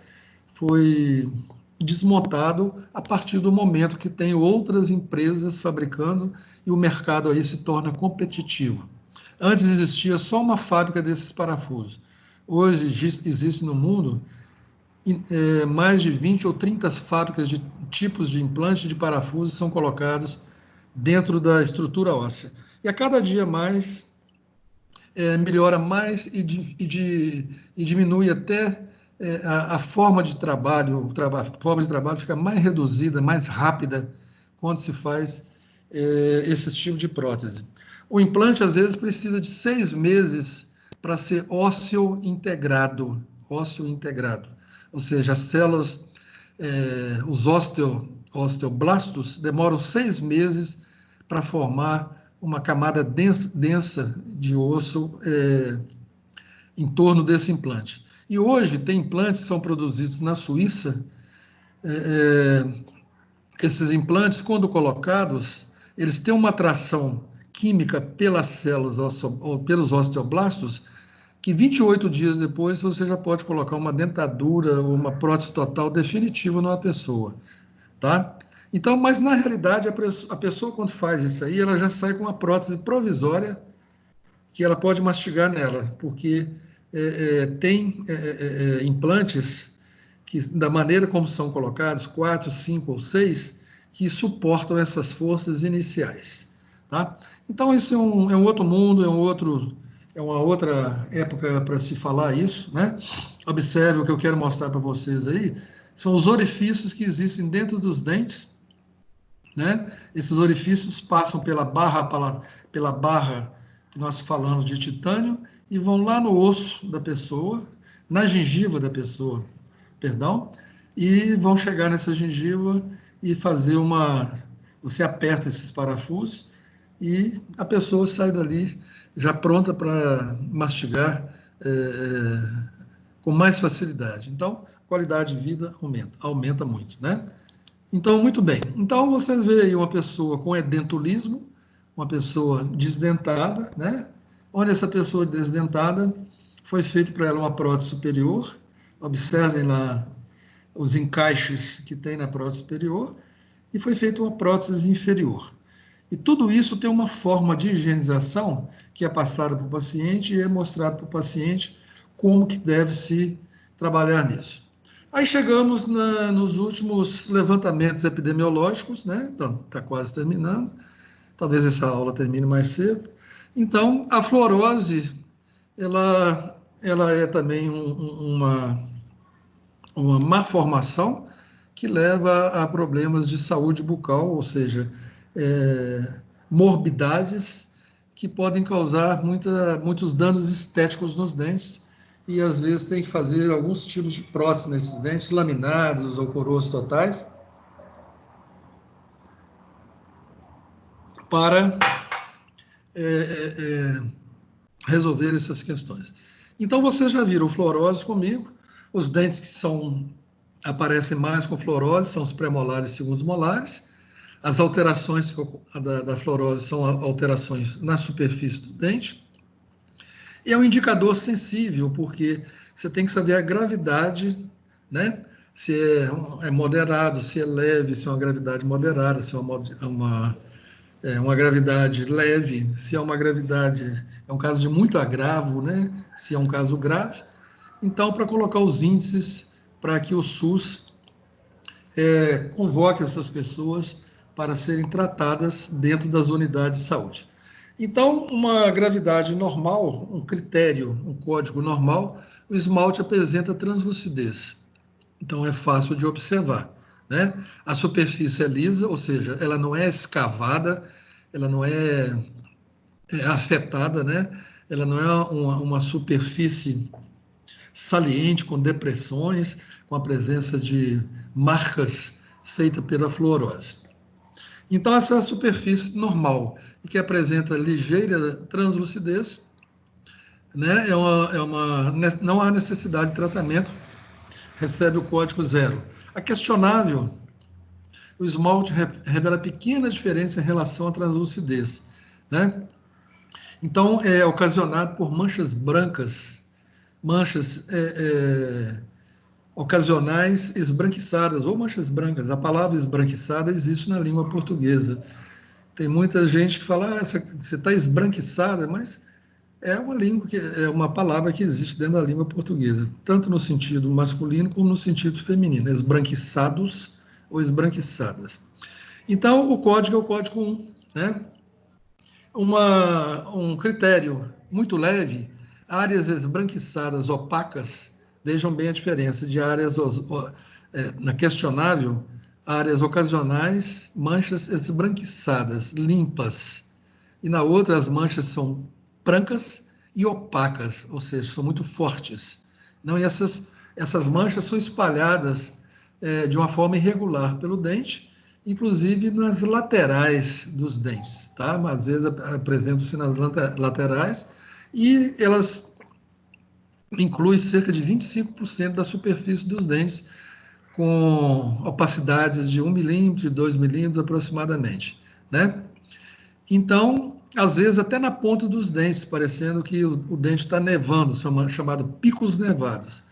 foi desmontado a partir do momento que tem outras empresas fabricando e o mercado aí se torna competitivo. Antes existia só uma fábrica desses parafusos. Hoje existe no mundo mais de 20 ou 30 fábricas de tipos de implantes de parafusos são colocados dentro da estrutura óssea. E a cada dia mais melhora mais e diminui até a forma de trabalho, a forma de trabalho fica mais reduzida, mais rápida quando se faz esse tipo de prótese. O implante, às vezes, precisa de 6 meses para ser ósseo integrado, ou seja, as células, os osteoblastos demoram 6 meses para formar uma camada densa de osso em torno desse implante. E hoje tem implantes que são produzidos na Suíça. Esses implantes, quando colocados, eles têm uma atração química pelas células ou pelos osteoblastos, que 28 dias depois você já pode colocar uma dentadura ou uma prótese total definitiva numa pessoa, tá? Então, mas na realidade, a pessoa quando faz isso aí, ela já sai com uma prótese provisória que ela pode mastigar nela, porque tem implantes que, da maneira como são colocados, 4, 5 ou 6, que suportam essas forças iniciais, tá? Então, isso é um outro mundo, é uma outra época para se falar isso, né? Observe o que eu quero mostrar para vocês aí, são os orifícios que existem dentro dos dentes, né? Esses orifícios passam pela barra que nós falamos de titânio e vão lá no osso da pessoa, na gengiva da pessoa, perdão, e vão chegar nessa gengiva e fazer você aperta esses parafusos e a pessoa sai dali já pronta para mastigar com mais facilidade. Então, a qualidade de vida aumenta muito, né? Então, muito bem. Então, vocês veem aí uma pessoa com edentulismo, uma pessoa desdentada, né? Onde essa pessoa desdentada foi feito para ela uma prótese superior. Observem lá os encaixes que tem na prótese superior e foi feita uma prótese inferior. E tudo isso tem uma forma de higienização que é passada para o paciente e é mostrado para o paciente como que deve se trabalhar nisso. Aí chegamos nos últimos levantamentos epidemiológicos, né? Então, está quase terminando. Talvez essa aula termine mais cedo. Então, a fluorose, ela é também uma malformação que leva a problemas de saúde bucal, ou seja, morbidades que podem causar muitos danos estéticos nos dentes, e às vezes tem que fazer alguns tipos de prótese nesses dentes, laminados ou coroas totais, para resolver essas questões. Então, vocês já viram fluorose comigo, os dentes que aparecem mais com fluorose são os premolares e segundos molares. As alterações da fluorose são alterações na superfície do dente. E é um indicador sensível, porque você tem que saber a gravidade, né? Se é moderado, se é leve, se é uma gravidade moderada, se é uma gravidade leve, se é uma gravidade, é um caso de muito agravo, né? Se é um caso grave. Então, para colocar os índices para que o SUS convoque essas pessoas para serem tratadas dentro das unidades de saúde. Então, uma gravidade normal, um critério, um código normal, o esmalte apresenta translucidez. Então, é fácil de observar, né? A superfície é lisa, ou seja, ela não é escavada, ela não é afetada, né? Ela não é uma superfície saliente, com depressões, com a presença de marcas feitas pela fluorose. Então, essa é a superfície normal, e que apresenta ligeira translucidez, né? Não há necessidade de tratamento, recebe o código 0. A questionável, o esmalte revela pequena diferença em relação à translucidez, né? Então, é ocasionado por manchas brancas, manchas ocasionais esbranquiçadas, ou manchas brancas. A palavra esbranquiçada existe na língua portuguesa. Tem muita gente que fala, você está esbranquiçada, mas é uma palavra que existe dentro da língua portuguesa, tanto no sentido masculino como no sentido feminino, esbranquiçados ou esbranquiçadas. Então, o código é o código 1, né? Um critério muito leve, áreas esbranquiçadas opacas, vejam bem a diferença de áreas na questionável, áreas ocasionais, manchas esbranquiçadas, limpas, e na outra as manchas são brancas e opacas, ou seja, são muito fortes. Não, e essas manchas são espalhadas de uma forma irregular pelo dente, inclusive nas laterais dos dentes, tá? Às vezes apresentam-se nas laterais, e elas incluem cerca de 25% da superfície dos dentes, com opacidades de 1 milímetro, de 2 milímetros aproximadamente, né? Então, às vezes até na ponta dos dentes, parecendo que o dente está nevando, chamado picos nevados.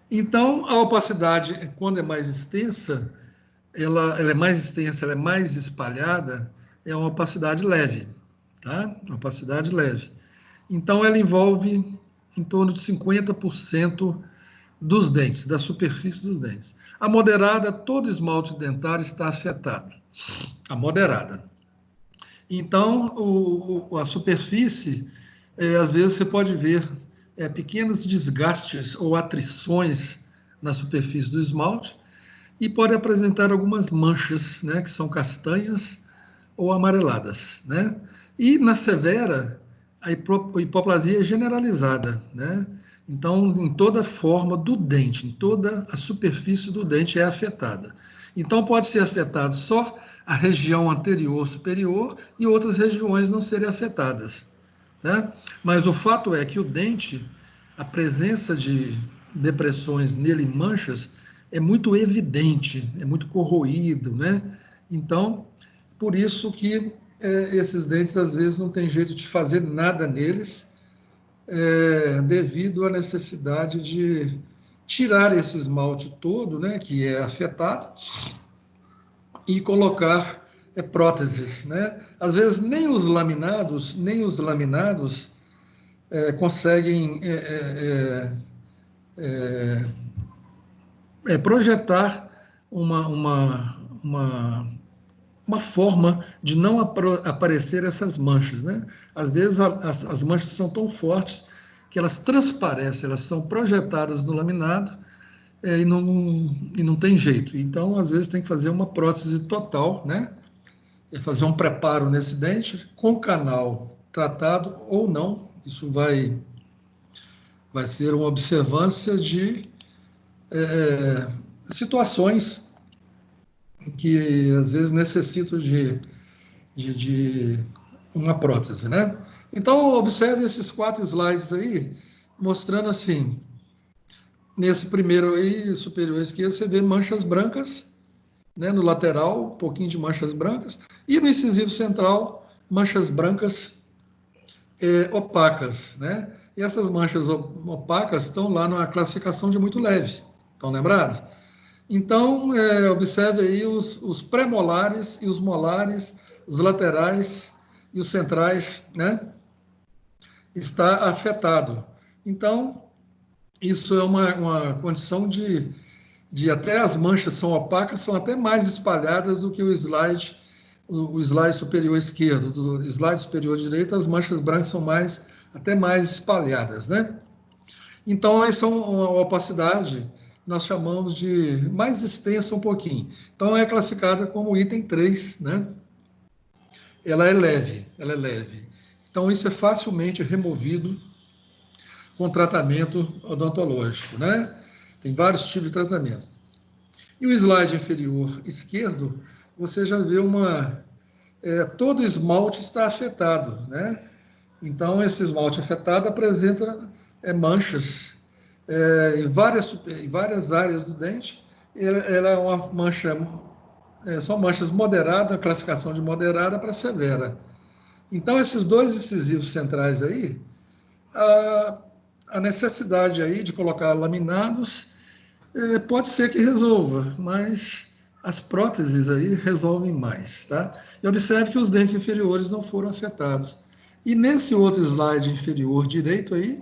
Então, a opacidade, quando é mais extensa, ela é mais extensa, ela é mais espalhada, é uma opacidade leve, tá? Uma opacidade leve. Então, ela envolve em torno de 50% dos dentes, da superfície dos dentes. A moderada, todo esmalte dentário está afetado. A moderada. Então, a superfície, às vezes você pode ver pequenos desgastes ou atrições na superfície do esmalte, e pode apresentar algumas manchas, né, que são castanhas ou amareladas, né? E na severa, a hipoplasia é generalizada, né? Então, em toda a forma do dente, em toda a superfície do dente é afetada. Então, pode ser afetado só a região anterior superior e outras regiões não serem afetadas, né? Mas o fato é que o dente, a presença de depressões nele, manchas, é muito evidente, é muito corroído, né? Então, por isso que esses dentes, às vezes, não tem jeito de fazer nada neles, devido à necessidade de tirar esse esmalte todo, né, que é afetado, e colocar próteses, né? Às vezes, nem os laminados conseguem projetar uma forma de não aparecer essas manchas, né? Às vezes as manchas são tão fortes que elas transparecem, elas são projetadas no laminado e não tem jeito. Então, às vezes, tem que fazer uma prótese total, né? Fazer um preparo nesse dente com canal tratado ou não. Isso vai ser uma observância de situações que às vezes necessitam de uma prótese, né? Então, observe esses 4 slides aí, mostrando assim, nesse primeiro aí, superior esquerdo, você vê manchas brancas, né? No lateral, um pouquinho de manchas brancas, e no incisivo central, manchas brancas opacas, né? E essas manchas opacas estão lá na classificação de muito leve, estão lembrados? Então, observe aí os pré-molares e os molares, os laterais e os centrais, né? Está afetado. Então, isso é uma condição de até as manchas são opacas, são até mais espalhadas do que o slide superior esquerdo. Do slide superior direito, as manchas brancas são até mais espalhadas, né? Então, essa é uma opacidade, nós chamamos de mais extensa um pouquinho. Então, é classificada como item 3, né? Ela é leve. Então, isso é facilmente removido com tratamento odontológico, né? Tem vários tipos de tratamento. E o slide inferior esquerdo, você já vê todo o esmalte está afetado, né? Então, esse esmalte afetado apresenta manchas em várias áreas do dente. Ela é uma mancha, são manchas moderadas, a classificação de moderada para severa. Então, esses 2 incisivos centrais aí, a necessidade aí de colocar laminados pode ser que resolva, mas as próteses aí resolvem mais, tá? E observe que os dentes inferiores não foram afetados. E nesse outro slide inferior direito aí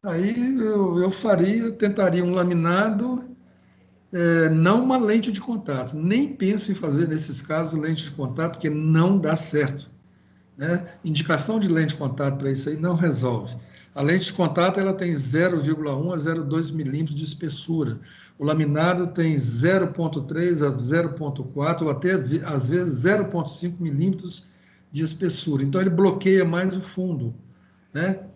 eu tentaria um laminado, não uma lente de contato. Nem penso em fazer, nesses casos, lente de contato, porque não dá certo, né? Indicação de lente de contato para isso aí não resolve. A lente de contato ela tem 0,1 a 0,2 milímetros de espessura. O laminado tem 0,3 a 0,4 ou até, às vezes, 0,5 milímetros de espessura. Então, ele bloqueia mais o fundo, né?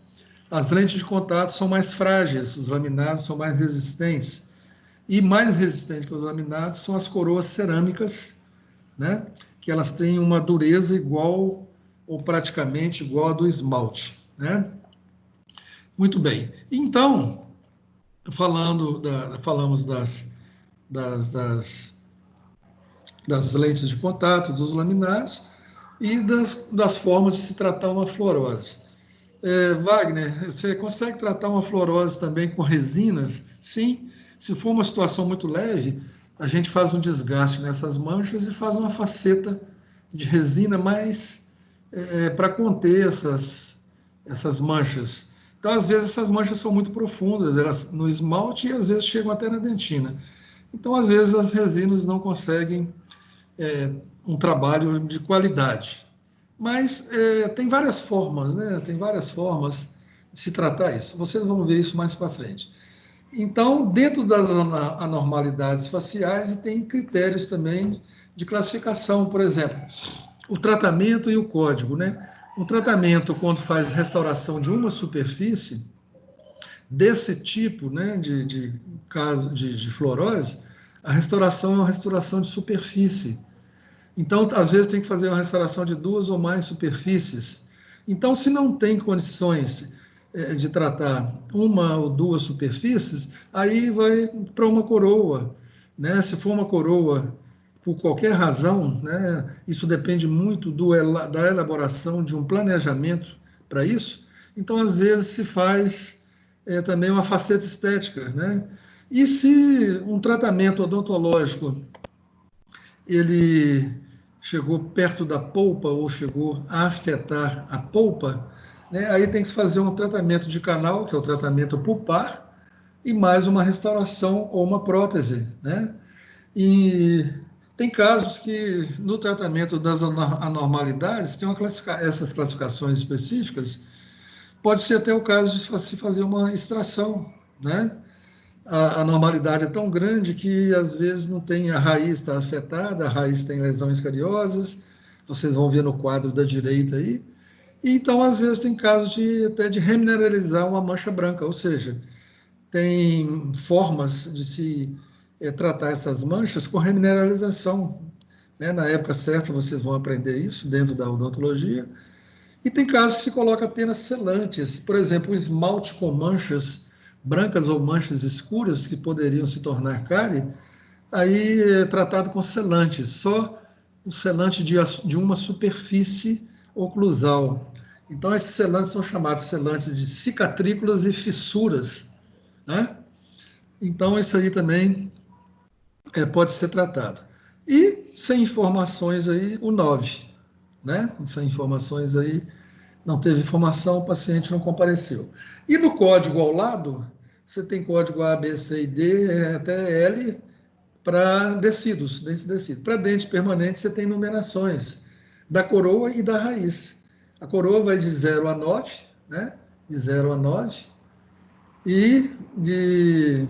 As lentes de contato são mais frágeis, os laminados são mais resistentes. E mais resistentes que os laminados são as coroas cerâmicas, né? Que elas têm uma dureza igual ou praticamente igual a do esmalte, né? Muito bem. Então, falamos das lentes de contato, dos laminados e das formas de se tratar uma fluorose. Wagner, você consegue tratar uma fluorose também com resinas? Sim. Se for uma situação muito leve, a gente faz um desgaste nessas manchas e faz uma faceta de resina mais para conter essas manchas. Então, às vezes, essas manchas são muito profundas, elas no esmalte e às vezes chegam até na dentina. Então, às vezes, as resinas não conseguem um trabalho de qualidade. Mas tem várias formas, né? Tem várias formas de se tratar isso. Vocês vão ver isso mais para frente. Então, dentro das anormalidades faciais, tem critérios também de classificação, por exemplo, o tratamento e o código, né? O tratamento, quando faz restauração de uma superfície, desse tipo, né, de caso de fluorose, a restauração é uma restauração de superfície. Então, às vezes, tem que fazer uma restauração de 2 ou mais superfícies. Então, se não tem condições de tratar uma ou 2 superfícies, aí vai para uma coroa, né? Se for uma coroa por qualquer razão, né? Isso depende muito da elaboração de um planejamento para isso. Então, às vezes, se faz também uma faceta estética, né? E se um tratamento odontológico ele chegou perto da polpa ou chegou a afetar a polpa, né? Aí tem que se fazer um tratamento de canal, que é o tratamento pulpar, e mais uma restauração ou uma prótese, né? E tem casos que no tratamento das anormalidades tem essas classificações específicas, pode ser até o caso de se fazer uma extração, né? A anormalidade é tão grande que às vezes não tem, a raiz está afetada, a raiz tem lesões cariosas, vocês vão ver no quadro da direita aí. E então, às vezes, tem casos até de remineralizar uma mancha branca, ou seja, tem formas de se tratar essas manchas com remineralização, né? Na época certa, vocês vão aprender isso dentro da odontologia. E tem casos que se coloca apenas selantes, por exemplo, o esmalte com manchas brancas ou manchas escuras que poderiam se tornar cárie, aí é tratado com selantes, só o selante de uma superfície oclusal. Então, esses selantes são chamados selantes de cicatrículas e fissuras, né? Então, isso aí também pode ser tratado. E, sem informações aí, o 9, né? Sem informações aí, não teve informação, o paciente não compareceu. E no código ao lado, você tem código A, B, C e D, até L, para decidos, dentes decidos. Para dente permanente, você tem numerações da coroa e da raiz. A coroa vai de 0 a 9, né? De 0 a 9. E, e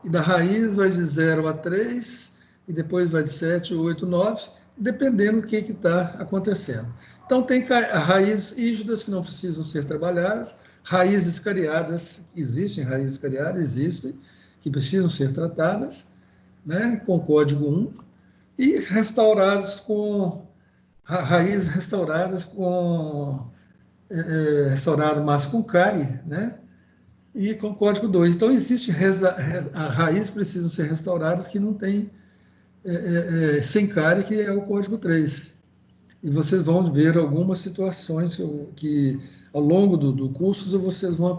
da raiz vai de 0 a 3, e depois vai de 7, 8, 9, dependendo do que está acontecendo. Então, tem raízes rígidas que não precisam ser trabalhadas, raízes cariadas, existem raízes cariadas, existem, que precisam ser tratadas, né, com código 1, e restauradas com raízes restauradas com restaurado mas com cárie, né? E com código 2. Então, existe raízes precisam ser restauradas que não tem sem cárie, que é o código 3. E vocês vão ver algumas situações que ao longo do curso vocês vão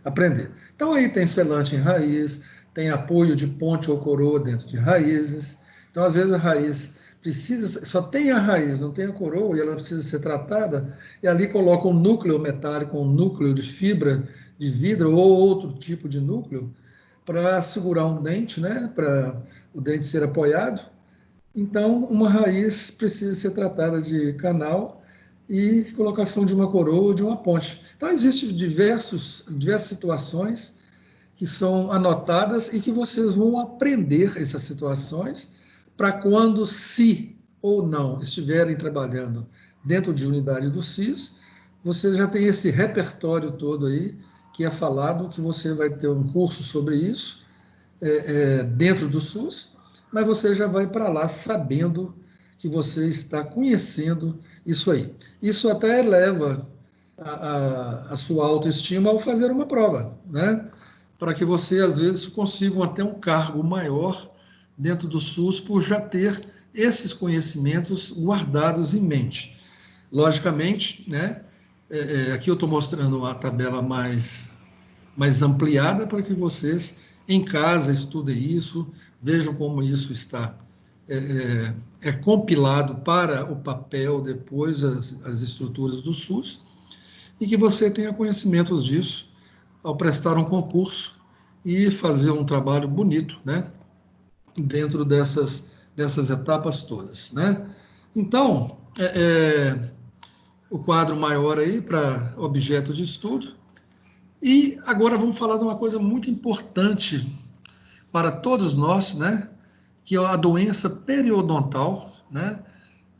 aprender. Então, aí tem selante em raiz, tem apoio de ponte ou coroa dentro de raízes. Então, às vezes, a raiz precisa, só tem a raiz, não tem a coroa, e ela precisa ser tratada, e ali coloca um núcleo metálico, um núcleo de fibra de vidro ou outro tipo de núcleo para segurar um dente, né? Para o dente ser apoiado. Então, uma raiz precisa ser tratada de canal e colocação de uma coroa ou de uma ponte. Então, existem diversas situações que são anotadas e que vocês vão aprender essas situações para quando, se ou não estiverem trabalhando dentro de unidade do SIS, você já tem esse repertório todo aí que é falado, que você vai ter um curso sobre isso dentro do SUS, mas você já vai para lá sabendo que você está conhecendo isso aí. Isso até eleva a sua autoestima ao fazer uma prova, né? Para que você, às vezes, consiga até um cargo maior dentro do SUS por já ter esses conhecimentos guardados em mente. Logicamente, né? Aqui eu estou mostrando a tabela mais ampliada para que vocês, em casa, estudem isso, vejam como isso está compilado para o papel, depois as estruturas do SUS, e que você tenha conhecimentos disso ao prestar um concurso e fazer um trabalho bonito, né, dentro dessas etapas todas, né? Então, o quadro maior aí para objeto de estudo. E agora vamos falar de uma coisa muito importante para todos nós, né? Que é a doença periodontal, né?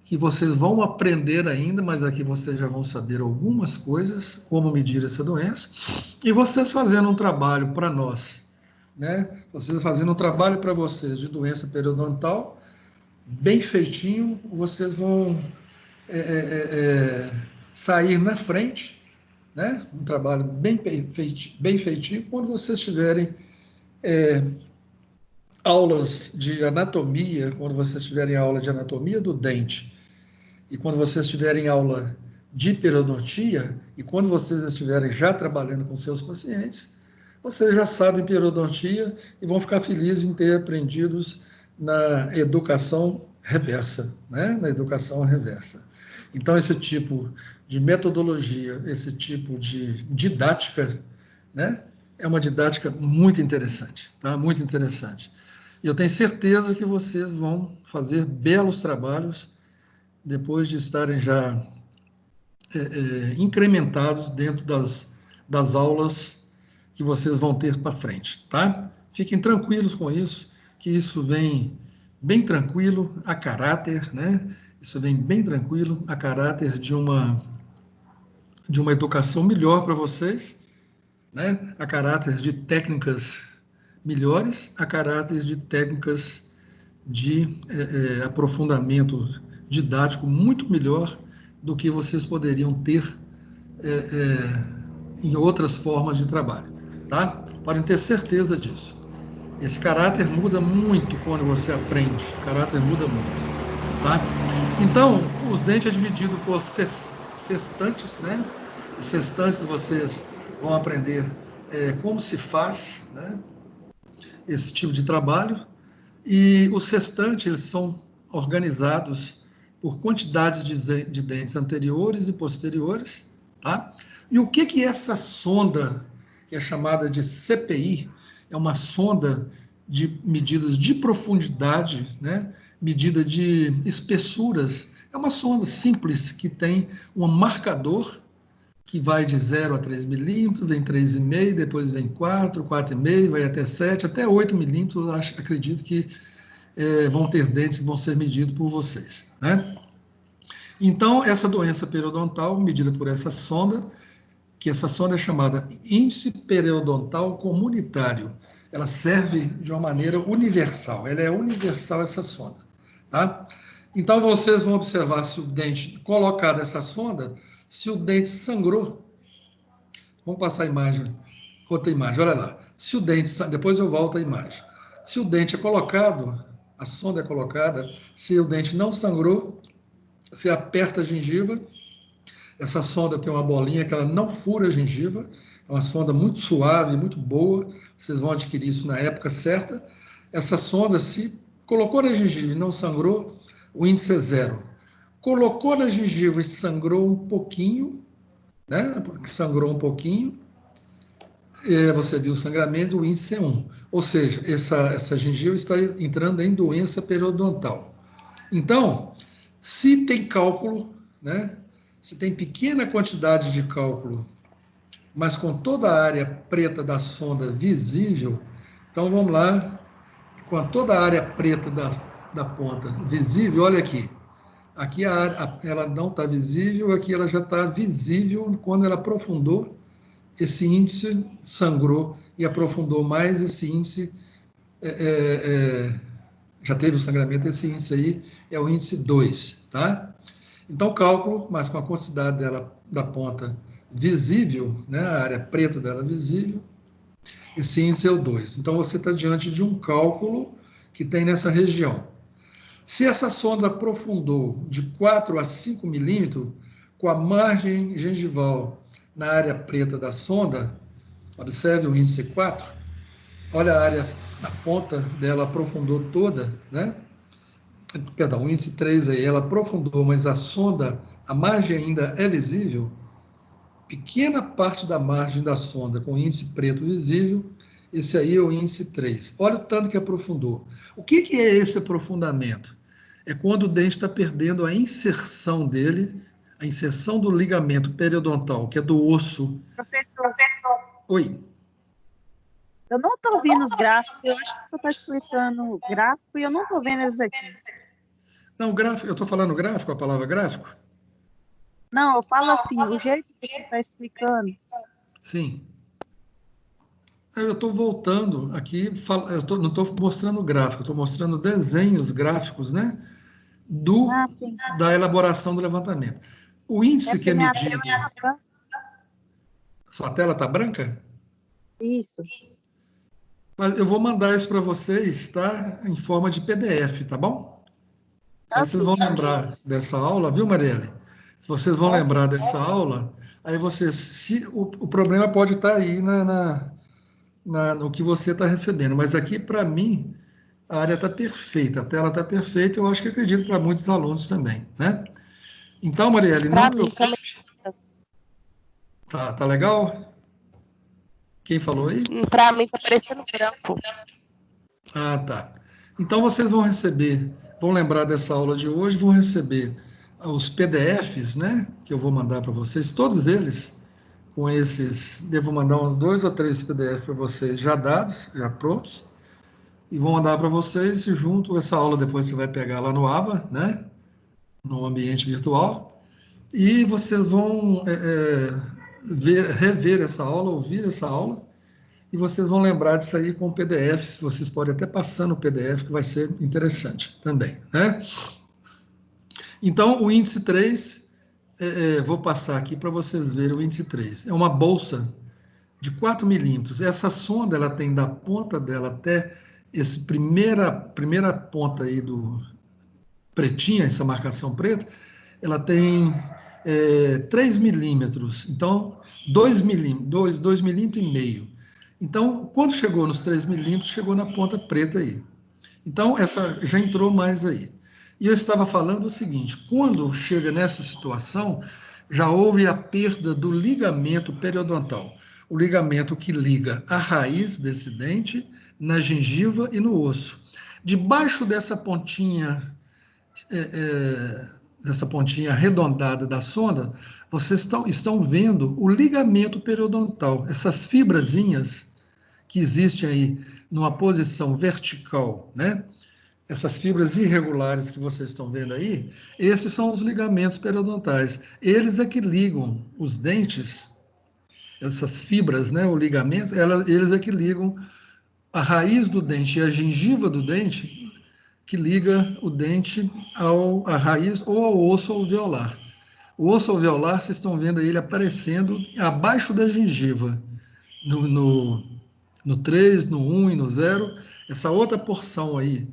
Que vocês vão aprender ainda, mas aqui vocês já vão saber algumas coisas, como medir essa doença. E vocês fazendo um trabalho para nós, né? Vocês fazendo um trabalho para vocês de doença periodontal, bem feitinho, vocês vão sair na frente, né? Um trabalho bem feitinho, quando vocês tiverem aulas de anatomia, quando vocês tiverem aula de anatomia do dente, e quando vocês tiverem aula de periodontia, e quando vocês estiverem já trabalhando com seus pacientes, vocês já sabem periodontia e vão ficar felizes em ter aprendido na educação reversa, né? Na educação reversa. Então, esse tipo de metodologia, esse tipo de didática, né, é uma didática muito interessante, tá? Muito interessante. E eu tenho certeza que vocês vão fazer belos trabalhos depois de estarem já incrementados dentro das aulas que vocês vão ter para frente, tá? Fiquem tranquilos com isso, que isso vem bem tranquilo a caráter, né? Isso vem bem tranquilo a caráter de uma educação melhor para vocês, né? A caráter de técnicas melhores, a caráter de técnicas de aprofundamento didático muito melhor do que vocês poderiam ter em outras formas de trabalho, tá? Podem ter certeza disso. Esse caráter muda muito quando você aprende, o caráter muda muito, tá? Então, os dentes é dividido por sextantes, né? Os sextantes vocês vão aprender como se faz, né, esse tipo de trabalho, e os sextantes eles são organizados por quantidades de dentes anteriores e posteriores, tá? E o que é essa sonda, que é chamada de CPI, é uma sonda de medidas de profundidade, né? Medida de espessuras, é uma sonda simples que tem um marcador que vai de 0 a 3 milímetros, vem 3,5, depois vem 4, 4,5, vai até 7, até 8 milímetros, acredito que vão ter dentes que vão ser medidos por vocês, né? Então, essa doença periodontal, medida por essa sonda, que essa sonda é chamada índice periodontal comunitário, ela serve de uma maneira universal, ela é universal essa sonda, tá? Então, vocês vão observar se o dente, colocado essa sonda, se o dente sangrou. Vamos passar a imagem, outra imagem, olha lá. Se o dente, depois eu volto à imagem. Se o dente é colocado, a sonda é colocada, se o dente não sangrou, você aperta a gengiva, essa sonda tem uma bolinha que ela não fura a gengiva, é uma sonda muito suave, muito boa, vocês vão adquirir isso na época certa. Essa sonda, se colocou na gengiva e não sangrou, o índice é 0. Colocou na gengiva e sangrou um pouquinho, né? Porque sangrou um pouquinho, você viu o sangramento, o índice é 1. Ou seja, essa gengiva está entrando em doença periodontal. Então, se tem cálculo, né? Se tem pequena quantidade de cálculo, mas com toda a área preta da sonda visível, então vamos lá, com toda a área preta da ponta visível, olha aqui. Aqui ela não está visível, aqui ela já está visível quando ela aprofundou. Esse índice sangrou e aprofundou mais, esse índice já teve o sangramento, esse índice aí é o índice 2, tá? Então, cálculo, mas com a quantidade dela da ponta visível, né, a área preta dela visível, esse índice é o 2. Então, você está diante de um cálculo que tem nessa região. Se essa sonda aprofundou de 4 a 5 milímetros, com a margem gengival na área preta da sonda, observe o índice 4, olha a área, a ponta dela aprofundou toda, né? Perdão, o índice 3 aí, ela aprofundou, mas a sonda, a margem ainda é visível, pequena parte da margem da sonda com índice preto visível, esse aí é o índice 3. Olha o tanto que aprofundou. O que é esse aprofundamento? É quando o dente está perdendo a inserção dele, a inserção do ligamento periodontal, que é do osso. Professor, Oi. eu não estou ouvindo os gráficos, eu acho que você está explicando o gráfico e eu não estou vendo eles aqui. Não, gráfico, eu estou falando gráfico, a palavra gráfico? Não, eu falo assim, o jeito que você está explicando. Sim. Eu estou voltando aqui, não estou mostrando gráfico, estou mostrando desenhos gráficos, né? Da elaboração do levantamento. O índice que é medido. Sua tela está branca? Isso. Mas eu vou mandar isso para vocês, tá? Em forma de PDF, tá bom? Aí vocês vão lembrar dessa aula, viu, Marielle? Se vocês vão lembrar dessa aula, aí vocês. O problema pode estar aí no que você está recebendo, mas aqui, para mim, a área está perfeita, a tela está perfeita, eu acho que acredito para muitos alunos também, né? Então, Marielle, não Para mim, preocupe. Tá legal? Quem falou aí? para mim tá parecendo branco. Ah, tá. Então vocês vão receber, vão lembrar dessa aula de hoje, vão receber os PDFs, né? Que eu vou mandar para vocês, todos eles, com esses, devo mandar uns 2 ou 3 PDFs para vocês já dados, já prontos, e vou mandar para vocês e junto essa aula depois você vai pegar lá no Aba, né? No ambiente virtual, e vocês vão rever essa aula, ouvir essa aula, e vocês vão lembrar disso aí com o PDF, vocês podem até passar no PDF, que vai ser interessante também, né? Então, o índice 3, vou passar aqui para vocês verem o índice 3. É uma bolsa de 4 milímetros. Essa sonda, ela tem da ponta dela até essa primeira ponta aí do pretinha, essa marcação preta, ela tem 3 milímetros, então 2 milímetros, 2 milímetros e meio. Então, quando chegou nos 3 milímetros, chegou na ponta preta aí. Então, essa já entrou mais aí. E eu estava falando o seguinte, quando chega nessa situação, já houve a perda do ligamento periodontal, o ligamento que liga a raiz desse dente na gengiva e no osso. Debaixo dessa pontinha arredondada da sonda, vocês estão vendo o ligamento periodontal, essas fibrazinhas que existem aí numa posição vertical, né? Essas fibras irregulares que vocês estão vendo aí, esses são os ligamentos periodontais. Eles é que ligam os dentes, essas fibras, né, o ligamento, eles é que ligam a raiz do dente e a gengiva do dente, que liga o dente à raiz ou ao osso alveolar. O osso alveolar, vocês estão vendo ele aparecendo abaixo da gengiva, no 3, no 1 e no 0. Essa outra porção aí,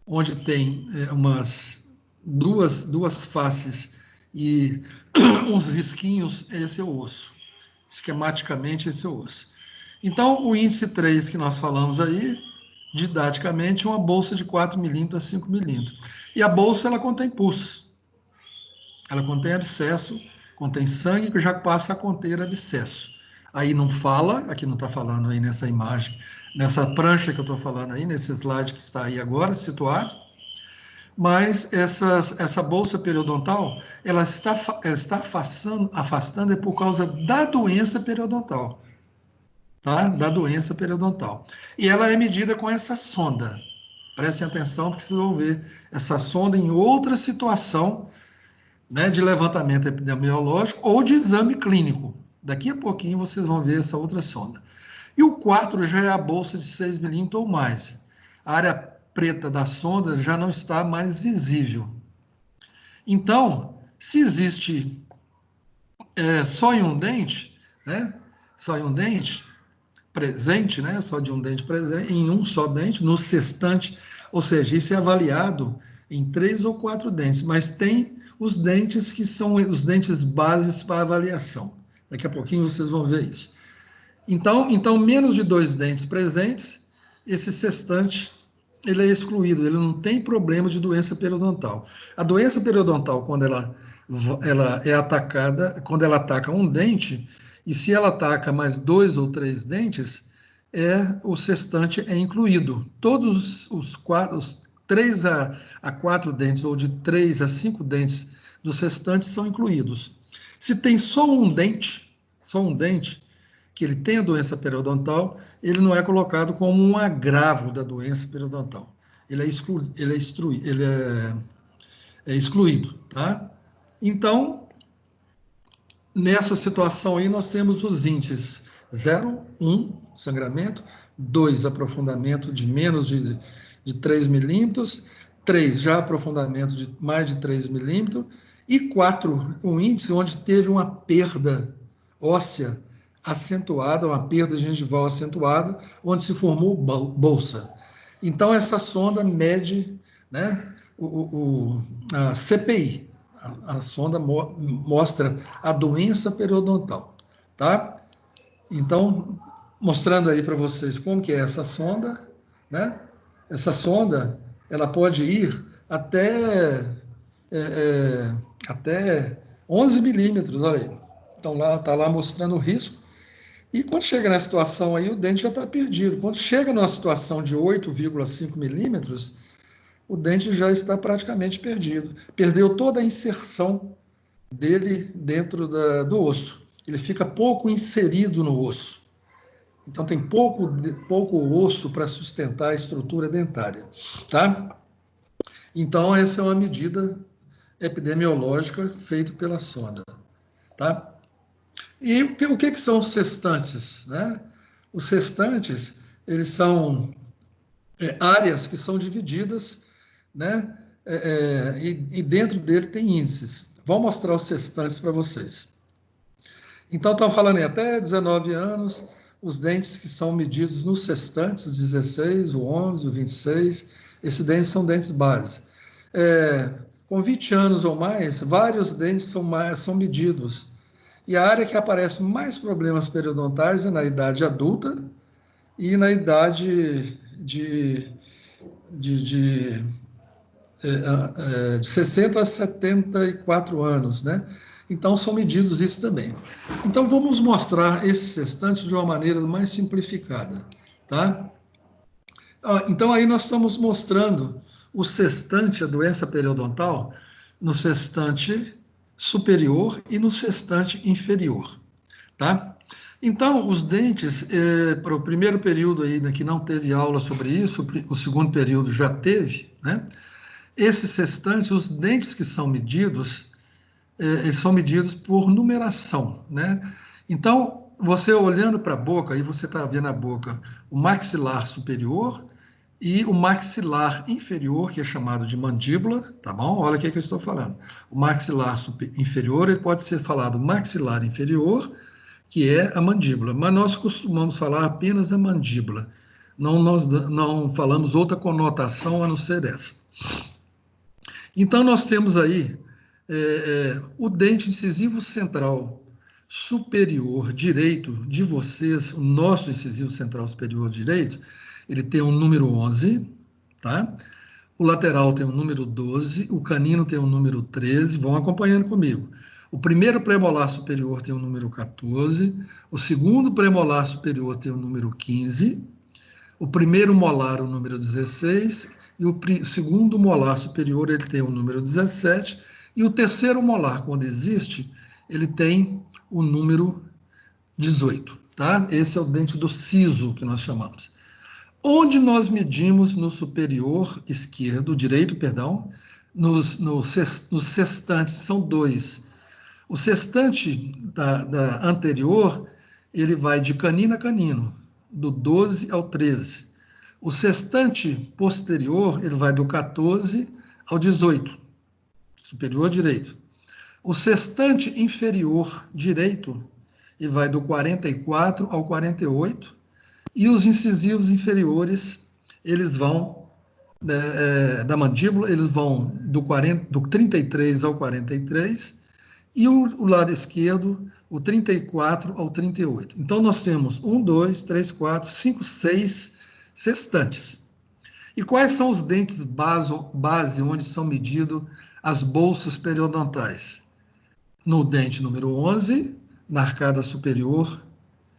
onde tem umas duas faces e uns risquinhos, esse é o osso. Esquematicamente, esse é o osso. Então, o índice 3 que nós falamos aí, didaticamente, uma bolsa de 4 milímetros a 5 milímetros. E a bolsa, ela contém pus. Ela contém abscesso, contém sangue, que já passa a conter abscesso. Aí não fala, aqui não está falando aí nessa imagem, nessa prancha que eu estou falando aí, nesse slide que está aí agora, situado, mas essa bolsa periodontal, ela está afastando é por causa da doença periodontal, tá? Da doença periodontal. E ela é medida com essa sonda. Prestem atenção, porque vocês vão ver essa sonda em outra situação, né, de levantamento epidemiológico ou de exame clínico. Daqui a pouquinho vocês vão ver essa outra sonda. E o 4 já é a bolsa de 6 milímetros ou mais. A área preta da sonda já não está mais visível. Então, se existe só em um dente, né, só em um dente presente, né, só de um dente presente, em um só dente, no sextante, ou seja, isso é avaliado em 3 ou 4 dentes, mas tem os dentes que são os dentes bases para avaliação. Daqui a pouquinho vocês vão ver isso. Então menos de 2 dentes presentes, esse sextante ele é excluído, ele não tem problema de doença periodontal. A doença periodontal, quando ela é atacada, quando ela ataca um dente, e se ela ataca mais 2 ou 3 dentes, o sextante é incluído. Todos os 3 a 4 dentes, ou de 3 a 5 dentes do sextante são incluídos. Se tem só um dente, que ele tem a doença periodontal, ele não é colocado como um agravo da doença periodontal. Ele é excluído, tá? Então, nessa situação aí, nós temos os índices 0, 1, sangramento, 2, aprofundamento de menos de 3 milímetros, 3, já aprofundamento de mais de 3 milímetros, e 4, um índice onde teve uma perda óssea acentuada, uma perda gengival acentuada, onde se formou bolsa. Então, essa sonda mede, né, a CPI, a sonda mostra a doença periodontal, tá? Então, mostrando aí para vocês como que é essa sonda, né? Essa sonda, ela pode ir até até 11 milímetros, olha aí. Então, está lá mostrando o risco. E quando chega na situação aí, o dente já está perdido. Quando chega numa situação de 8,5 milímetros, o dente já está praticamente perdido. Perdeu toda a inserção dele dentro do osso. Ele fica pouco inserido no osso. Então, tem pouco osso para sustentar a estrutura dentária, tá? Então, essa é uma medida epidemiológica feita pela sonda, tá? E o que são os sextantes, né? Os sextantes, eles são áreas que são divididas, né? E dentro dele tem índices. Vou mostrar os sextantes para vocês. Então, estão falando aí, até 19 anos, os dentes que são medidos nos sextantes, o 16, o 11, o 26, esses dentes são dentes base. Com 20 anos ou mais, vários dentes são medidos. E a área que aparece mais problemas periodontais é na idade adulta e na idade de 60 a 74 anos, né? Então, são medidos isso também. Então, vamos mostrar esses sextantes de uma maneira mais simplificada, tá? Então, aí nós estamos mostrando o sextante, a doença periodontal, no sextante superior e no sextante inferior, tá? Então, os dentes, para o primeiro período aí, né, que não teve aula sobre isso, o segundo período já teve, né? Esses sextantes, os dentes que são medidos, eles são medidos por numeração, né? Então, você olhando para a boca, aí você está vendo a boca, o maxilar superior e o maxilar inferior, que é chamado de mandíbula, tá bom? Olha o que eu estou falando. O maxilar inferior, ele pode ser falado maxilar inferior, que é a mandíbula, mas nós costumamos falar apenas a mandíbula. Nós não falamos outra conotação a não ser essa. Então, nós temos aí o dente incisivo central superior direito de vocês, o nosso incisivo central superior direito, ele tem um número 11, tá? O lateral tem um número 12, o canino tem um número 13, vão acompanhando comigo. O primeiro premolar superior tem o número 14, o segundo premolar superior tem o número 15, o primeiro molar o número 16, e o segundo molar superior ele tem o número 17, e o terceiro molar, quando existe, ele tem o número 18, tá? Esse é o dente do siso, que nós chamamos. Onde nós medimos no superior esquerdo, direito, perdão, nos sextantes, são dois. O sextante da anterior, ele vai de canino a canino, do 12 ao 13. O sextante posterior, ele vai do 14 ao 18, superior direito. O sextante inferior direito, ele vai do 44 ao 48, e os incisivos inferiores, eles vão, da mandíbula, eles vão do 33 ao 43, e o lado esquerdo, o 34 ao 38. Então, nós temos 1, 2, 3, 4, 5, 6 sextantes. E quais são os dentes base onde são medidas as bolsas periodontais? No dente número 11, na arcada superior,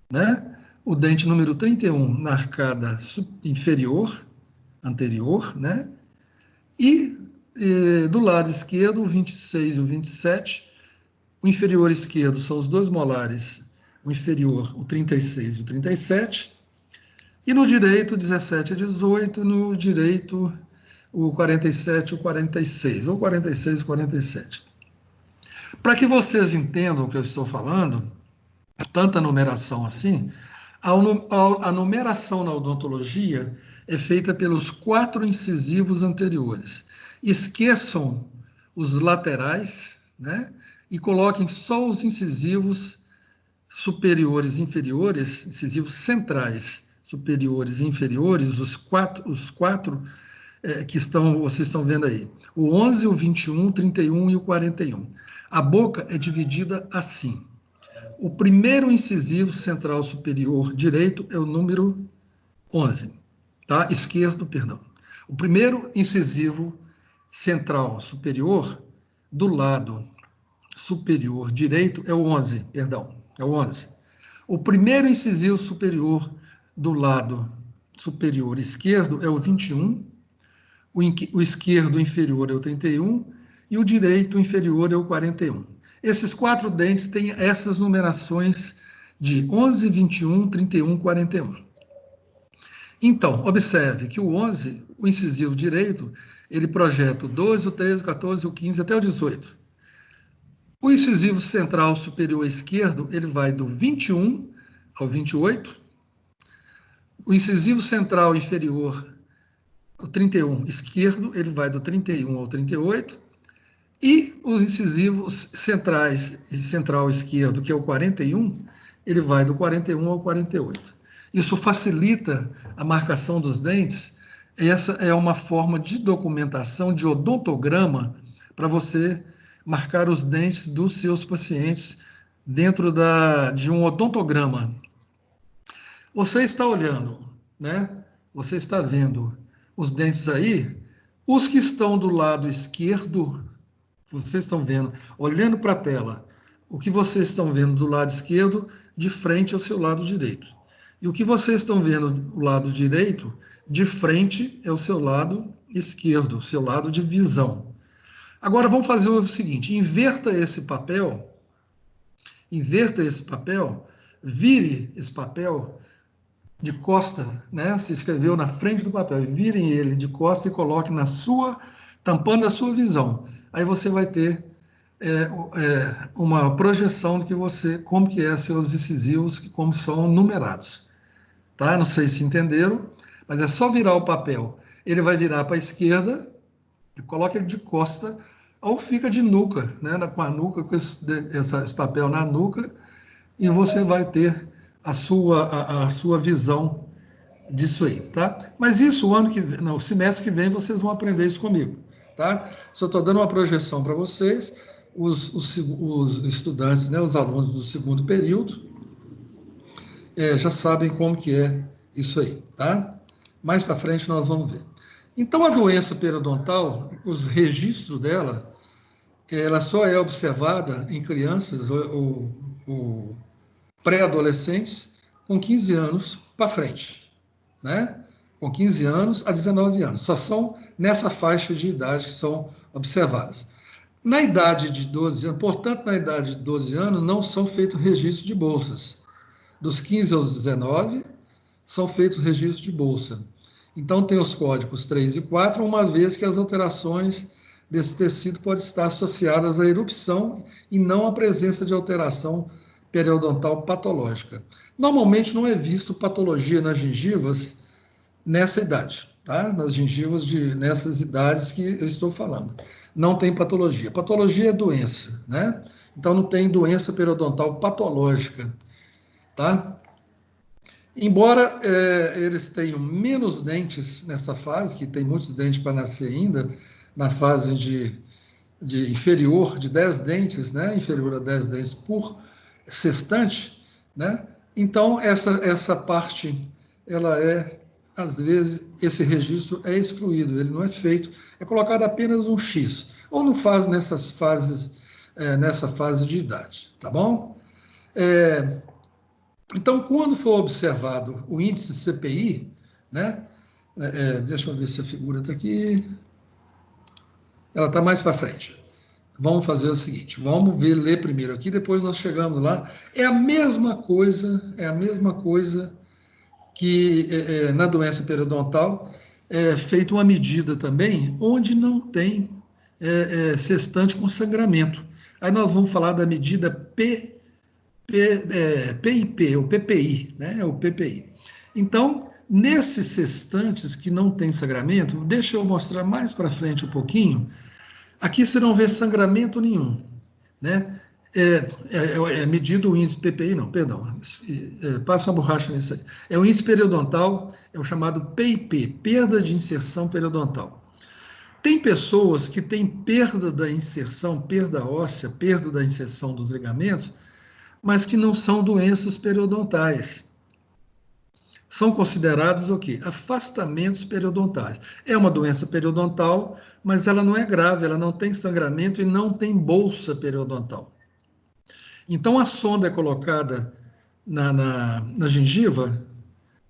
né? O dente número 31, na arcada inferior, anterior, né? E do lado esquerdo, o 26 e o 27, o inferior esquerdo são os dois molares, o inferior, o 36 e o 37, e no direito, 17 e 18, no direito, o 47 e o 46, ou 46 e 47. Para que vocês entendam o que eu estou falando, tanta numeração assim, a numeração na odontologia é feita pelos 4 incisivos anteriores. Esqueçam os laterais, né? E coloquem só os incisivos superiores e inferiores, incisivos centrais, superiores e inferiores, os quatro que vocês estão vendo aí. O 11, o 21, o 31 e o 41. A boca é dividida assim. O primeiro incisivo central superior direito é o número 11, tá? Esquerdo, perdão. O primeiro incisivo central superior do lado superior direito é o 11, perdão, é o 11. O primeiro incisivo superior do lado superior esquerdo é o 21, o esquerdo inferior é o 31 e o direito inferior é o 41. Esses 4 dentes têm essas numerações de 11, 21, 31, 41. Então, observe que o 11, o incisivo direito, ele projeta o 12, o 13, o 14, o 15 até o 18. O incisivo central superior esquerdo, ele vai do 21 ao 28. O incisivo central inferior, o 31 esquerdo, ele vai do 31 ao 38. E os incisivos centrais e central esquerdo, que é o 41, ele vai do 41 ao 48. Isso facilita a marcação dos dentes. Essa é uma forma de documentação, de odontograma, para você marcar os dentes dos seus pacientes dentro de um odontograma. Você está olhando, né? Você está vendo os dentes aí. Os que estão do lado esquerdo, vocês estão vendo, olhando para a tela, o que vocês estão vendo do lado esquerdo, de frente ao seu lado direito. E o que vocês estão vendo do lado direito, de frente é o seu lado esquerdo, o seu lado de visão. Agora vamos fazer o seguinte, inverta esse papel, vire esse papel de costa, né? Se escreveu na frente do papel, virem ele de costa e coloque tampando a sua visão. Aí você vai ter uma projeção de como que é seus incisivos, como são numerados. Tá? Não sei se entenderam, mas é só virar o papel. Ele vai virar para a esquerda, e coloca ele de costa, ou fica de nuca, né? Com a nuca, com esse papel na nuca, e você vai ter a sua visão disso aí, tá? Mas isso, o semestre que vem, vocês vão aprender isso comigo, tá? Só estou dando uma projeção para vocês, os estudantes, né, os alunos do segundo período, já sabem como que é isso aí, tá? Mais para frente nós vamos ver. Então, a doença periodontal, os registros dela, ela só é observada em crianças ou pré-adolescentes com 15 anos para frente, né? Com 15 anos a 19 anos. Só são nessa faixa de idade que são observadas. Na idade de 12 anos, portanto, na idade de 12 anos, não são feitos registros de bolsas. Dos 15 aos 19, são feitos registros de bolsa. Então, tem os códigos 3 e 4, uma vez que as alterações desse tecido podem estar associadas à erupção e não à presença de alteração periodontal patológica. Normalmente, não é visto patologia nas gengivas nessa idade, tá? Nas gengivas nessas idades que eu estou falando. Não tem patologia. Patologia é doença, né? Então, não tem doença periodontal patológica, tá? Embora eles tenham menos dentes nessa fase, que tem muitos dentes para nascer ainda, na fase de inferior, de 10 dentes, né? Inferior a 10 dentes por sextante, né? Então, essa parte, às vezes, esse registro é excluído, ele não é feito, é colocado apenas um X, ou não faz nessa fase de idade, tá bom? Então, quando for observado o índice CPI, né? Deixa eu ver se a figura está aqui. Ela está mais para frente. Vamos fazer o seguinte, ler primeiro aqui, depois nós chegamos lá. É a mesma coisa que na doença periodontal é feita uma medida também, onde não tem sextante com sangramento. Aí nós vamos falar da medida PIP, o PPI, né? O PPI. Então, nesses sextantes que não tem sangramento, deixa eu mostrar mais para frente um pouquinho. Aqui você não vê sangramento nenhum, né? Medido o índice PPI, não, perdão, passa uma borracha nisso aí. É o índice periodontal, é o chamado PIP, perda de inserção periodontal. Tem pessoas que têm perda da inserção, perda óssea, perda da inserção dos ligamentos, mas que não são doenças periodontais. são considerados o quê? Afastamentos periodontais. É uma doença periodontal, mas ela não é grave, ela não tem sangramento e não tem bolsa periodontal. Então, a sonda é colocada na gengiva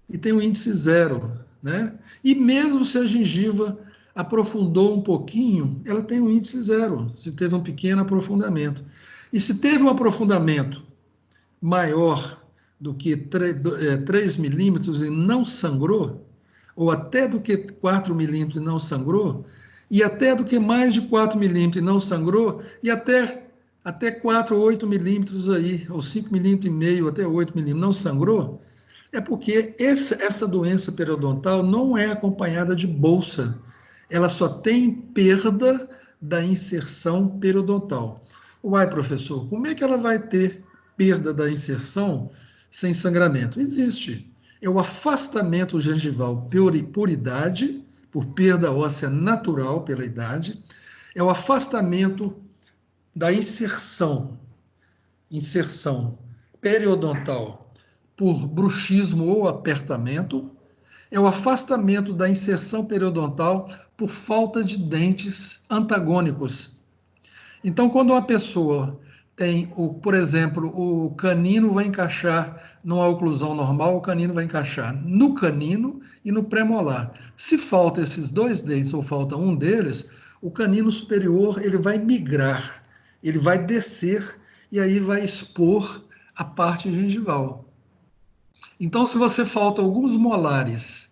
e tem um índice 0, né? E mesmo se a gengiva aprofundou um pouquinho, ela tem um índice 0, se teve um pequeno aprofundamento. E se teve um aprofundamento maior do que 3 milímetros e não sangrou, ou até do que 4 milímetros e não sangrou, e até do que mais de 4 milímetros e não sangrou, e até 4 ou 8 milímetros aí, ou 5 milímetros e meio, até 8 milímetros, não sangrou, é porque essa doença periodontal não é acompanhada de bolsa. Ela só tem perda da inserção periodontal. Uai, professor, como é que ela vai ter perda da inserção sem sangramento? Existe. É o afastamento gengival por idade, por perda óssea natural pela idade. É o afastamento da inserção periodontal por bruxismo ou apertamento, é o afastamento da inserção periodontal por falta de dentes antagônicos. Então, quando uma pessoa tem, por exemplo, o canino vai encaixar numa oclusão normal, o canino vai encaixar no canino e no premolar. Se falta esses dois dentes ou falta um deles, o canino superior ele vai migrar, ele vai descer e aí vai expor a parte gengival. Então, se você falta alguns molares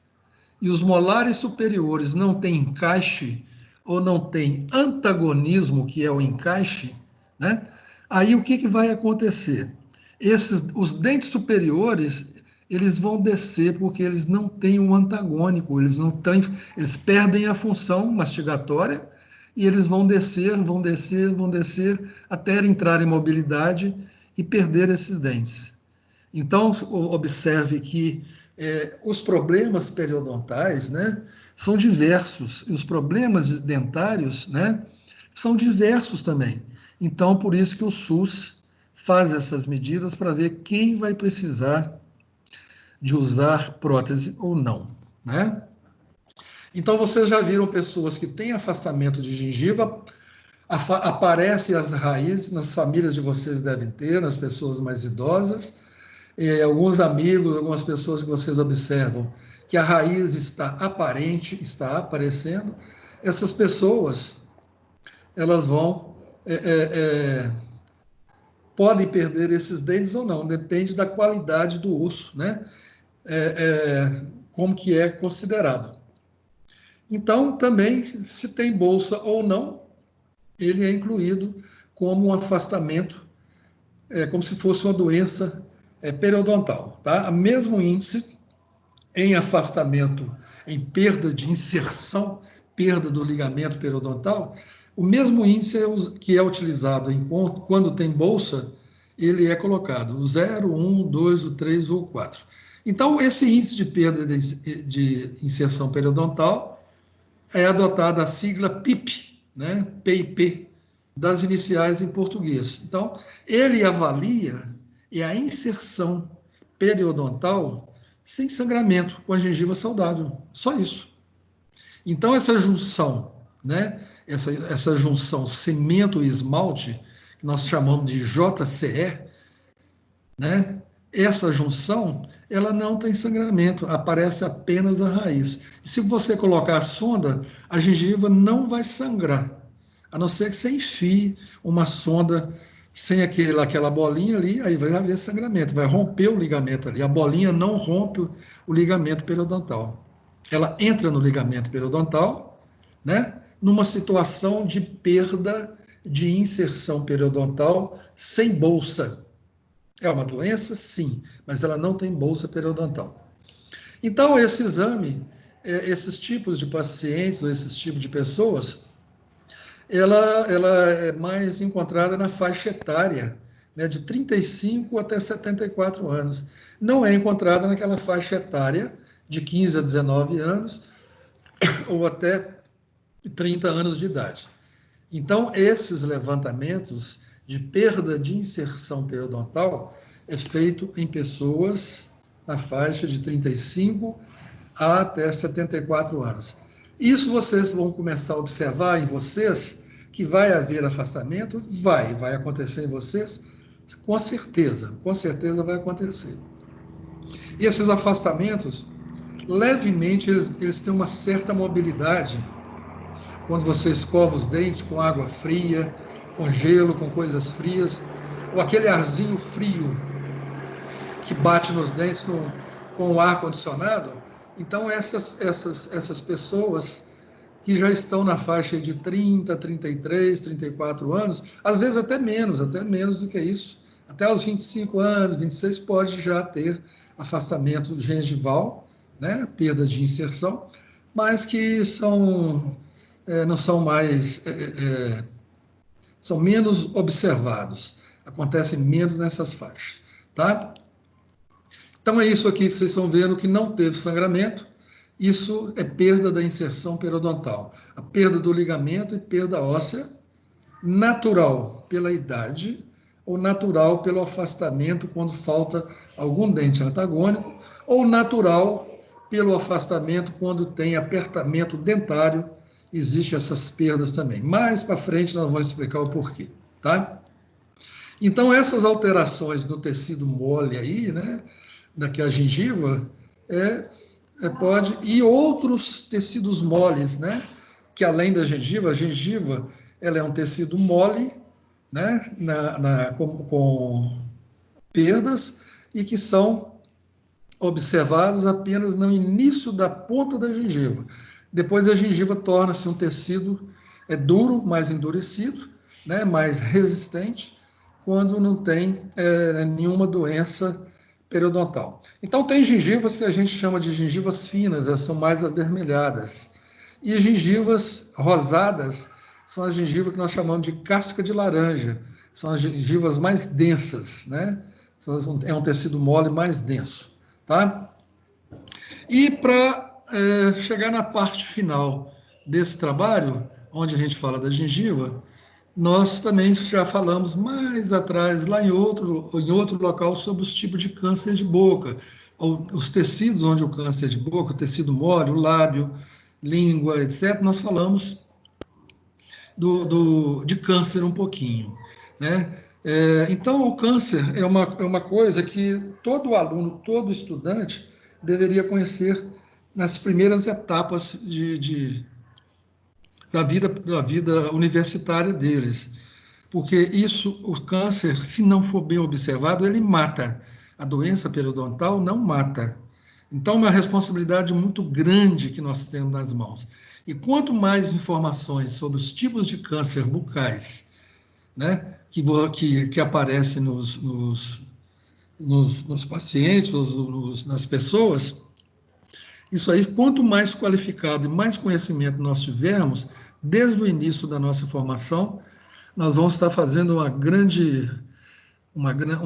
e os molares superiores não têm encaixe ou não têm antagonismo, que é o encaixe, né? Aí o que vai acontecer? Os dentes superiores, eles vão descer porque eles não têm um antagônico, eles perdem a função mastigatória e eles vão descer, até entrar em mobilidade e perder esses dentes. Então, observe que os problemas periodontais, né, são diversos, e os problemas dentários, né, são diversos também. Então, por isso que o SUS faz essas medidas para ver quem vai precisar de usar prótese ou não, né? Então, vocês já viram pessoas que têm afastamento de gengiva, aparecem as raízes, nas famílias de vocês devem ter, nas pessoas mais idosas, alguns amigos, algumas pessoas que vocês observam que a raiz está aparente, está aparecendo, essas pessoas, elas podem perder esses dentes ou não, depende da qualidade do osso, né? Como que é considerado. Então, também, se tem bolsa ou não, ele é incluído como um afastamento, como se fosse uma doença periodontal, tá? O mesmo índice em afastamento, em perda de inserção, perda do ligamento periodontal, o mesmo índice que é utilizado quando tem bolsa, ele é colocado o 0, 1, 2, o 3 ou o 4. Então, esse índice de perda de inserção periodontal é adotada a sigla PIP, né? PIP, das iniciais em português. Então, ele avalia a inserção periodontal sem sangramento, com a gengiva saudável. Só isso. Então, essa junção, né? Essa junção cimento e esmalte, que nós chamamos de JCE, né? Essa junção, ela não tem sangramento, aparece apenas a raiz. E se você colocar a sonda, a gengiva não vai sangrar, a não ser que você enfie uma sonda sem aquela bolinha ali, aí vai haver sangramento, vai romper o ligamento ali. A bolinha não rompe o ligamento periodontal. Ela entra no ligamento periodontal, né? Numa situação de perda de inserção periodontal sem bolsa. É uma doença? Sim, mas ela não tem bolsa periodontal. Então, esse exame, esses tipos de pacientes, ou esses tipos de pessoas, ela é mais encontrada na faixa etária, né, de 35 até 74 anos. Não é encontrada naquela faixa etária de 15 a 19 anos, ou até 30 anos de idade. Então, esses levantamentos de perda de inserção periodontal é feito em pessoas na faixa de 35 até 74 anos. Isso vocês vão começar a observar em vocês, que vai haver afastamento, vai acontecer em vocês, com certeza vai acontecer. E esses afastamentos, levemente, eles têm uma certa mobilidade, quando você escova os dentes com água fria, com gelo, com coisas frias, ou aquele arzinho frio que bate nos dentes com o ar-condicionado. Então, essas pessoas que já estão na faixa de 30, 33, 34 anos, às vezes até menos do que isso, até os 25 anos, 26, pode já ter afastamento gengival, né, perda de inserção, mas que não são mais, são menos observados, acontecem menos nessas faixas, tá? Então é isso aqui que vocês estão vendo, que não teve sangramento. Isso é perda da inserção periodontal, a perda do ligamento e perda óssea, natural pela idade ou natural pelo afastamento quando falta algum dente antagônico, ou natural pelo afastamento quando tem apertamento dentário. Existem essas perdas também. Mais para frente nós vamos explicar o porquê, tá? Então essas alterações no tecido mole aí, né, daqui a gengiva, pode, e outros tecidos moles, né, que além da gengiva, a gengiva ela é um tecido mole, né, com perdas, e que são observados apenas no início da ponta da gengiva. Depois a gengiva torna-se um tecido duro, mais endurecido, né, mais resistente, quando não tem nenhuma doença periodontal. Então tem gengivas que a gente chama de gengivas finas, elas são mais avermelhadas. E gengivas rosadas são as gengivas que nós chamamos de casca de laranja, são as gengivas mais densas, né? É um tecido mole mais denso, tá? E para chegar na parte final desse trabalho, onde a gente fala da gengiva, nós também já falamos mais atrás, lá em outro local, sobre os tipos de câncer de boca, os tecidos onde o câncer de boca, o tecido mole, o lábio, língua, etc. Nós falamos de câncer um pouquinho, né? Então, o câncer é uma coisa que todo aluno, todo estudante deveria conhecer nas primeiras etapas da vida universitária deles, porque o câncer, se não for bem observado, ele mata. A doença periodontal não mata. Então, é uma responsabilidade muito grande que nós temos nas mãos. E quanto mais informações sobre os tipos de câncer bucais, né, que aparecem nos pacientes, nas pessoas, isso aí, quanto mais qualificado e mais conhecimento nós tivermos, desde o início da nossa formação, nós vamos estar fazendo um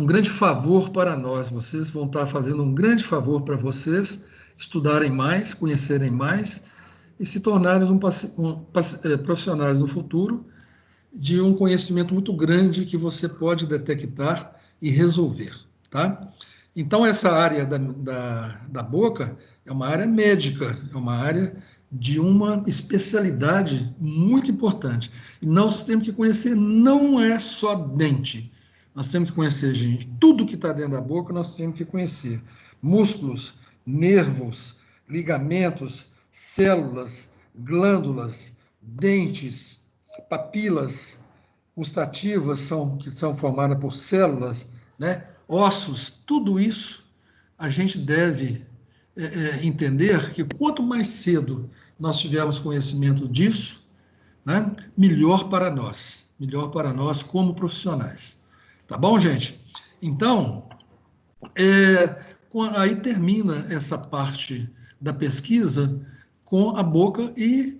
grande favor para nós. Vocês vão estar fazendo um grande favor para vocês estudarem mais, conhecerem mais e se tornarem profissionais no futuro de um conhecimento muito grande que você pode detectar e resolver, tá? Então, essa área da boca é uma área médica, é uma área de uma especialidade muito importante. E nós temos que conhecer, não é só dente, nós temos que conhecer, gente, tudo que está dentro da boca nós temos que conhecer. Músculos, nervos, ligamentos, células, glândulas, dentes, papilas gustativas, que são formadas por células, né? Ossos, tudo isso a gente deve entender que quanto mais cedo nós tivermos conhecimento disso, né, melhor para nós como profissionais. Tá bom, gente? Então, aí termina essa parte da pesquisa com a boca e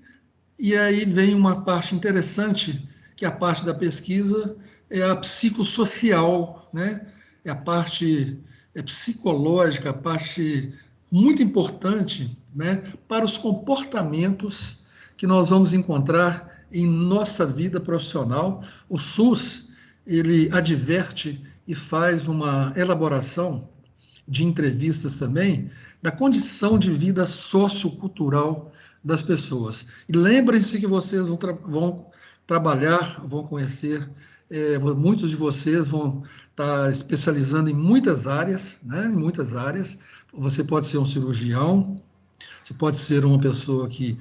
aí vem uma parte interessante, que a parte da pesquisa é a psicossocial, né? É a parte psicológica, a parte muito importante, né, para os comportamentos que nós vamos encontrar em nossa vida profissional. O SUS, ele adverte e faz uma elaboração de entrevistas também da condição de vida sociocultural das pessoas. E lembrem-se que vocês vão trabalhar, vão conhecer, muitos de vocês vão estar especializando em muitas áreas, né? Em muitas áreas. Você pode ser um cirurgião, você pode ser uma pessoa que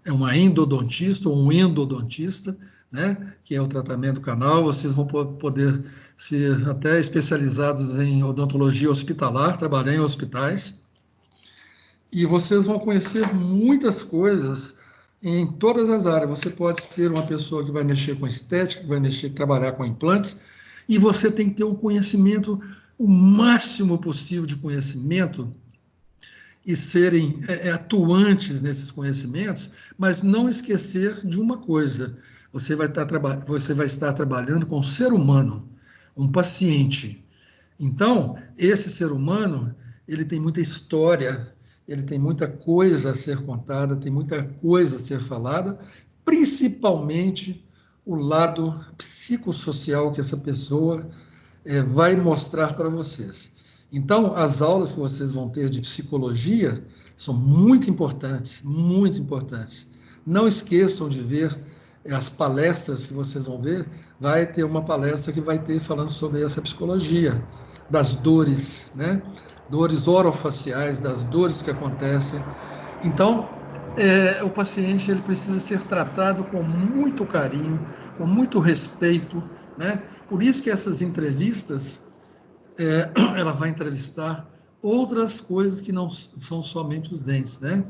é uma endodontista ou um endodontista, né, que é o tratamento canal. Vocês vão poder ser até especializados em odontologia hospitalar, trabalhar em hospitais, e vocês vão conhecer muitas coisas em todas as áreas. Você pode ser uma pessoa que vai mexer com estética, que vai trabalhar com implantes, e você tem que ter um conhecimento, o máximo possível de conhecimento, e serem atuantes nesses conhecimentos, mas não esquecer de uma coisa: você vai estar trabalhando com um ser humano, um paciente. Então, esse ser humano, ele tem muita história, ele tem muita coisa a ser contada, tem muita coisa a ser falada, principalmente o lado psicossocial que essa pessoa vai mostrar para vocês. Então, as aulas que vocês vão ter de psicologia são muito importantes, muito importantes. Não esqueçam de ver as palestras que vocês vão ver. Vai ter uma palestra que vai ter falando sobre essa psicologia, das dores, né? Dores orofaciais, das dores que acontecem. Então, o paciente ele precisa ser tratado com muito carinho, com muito respeito, né? Por isso que essas entrevistas, ela vai entrevistar outras coisas que não são somente os dentes, né?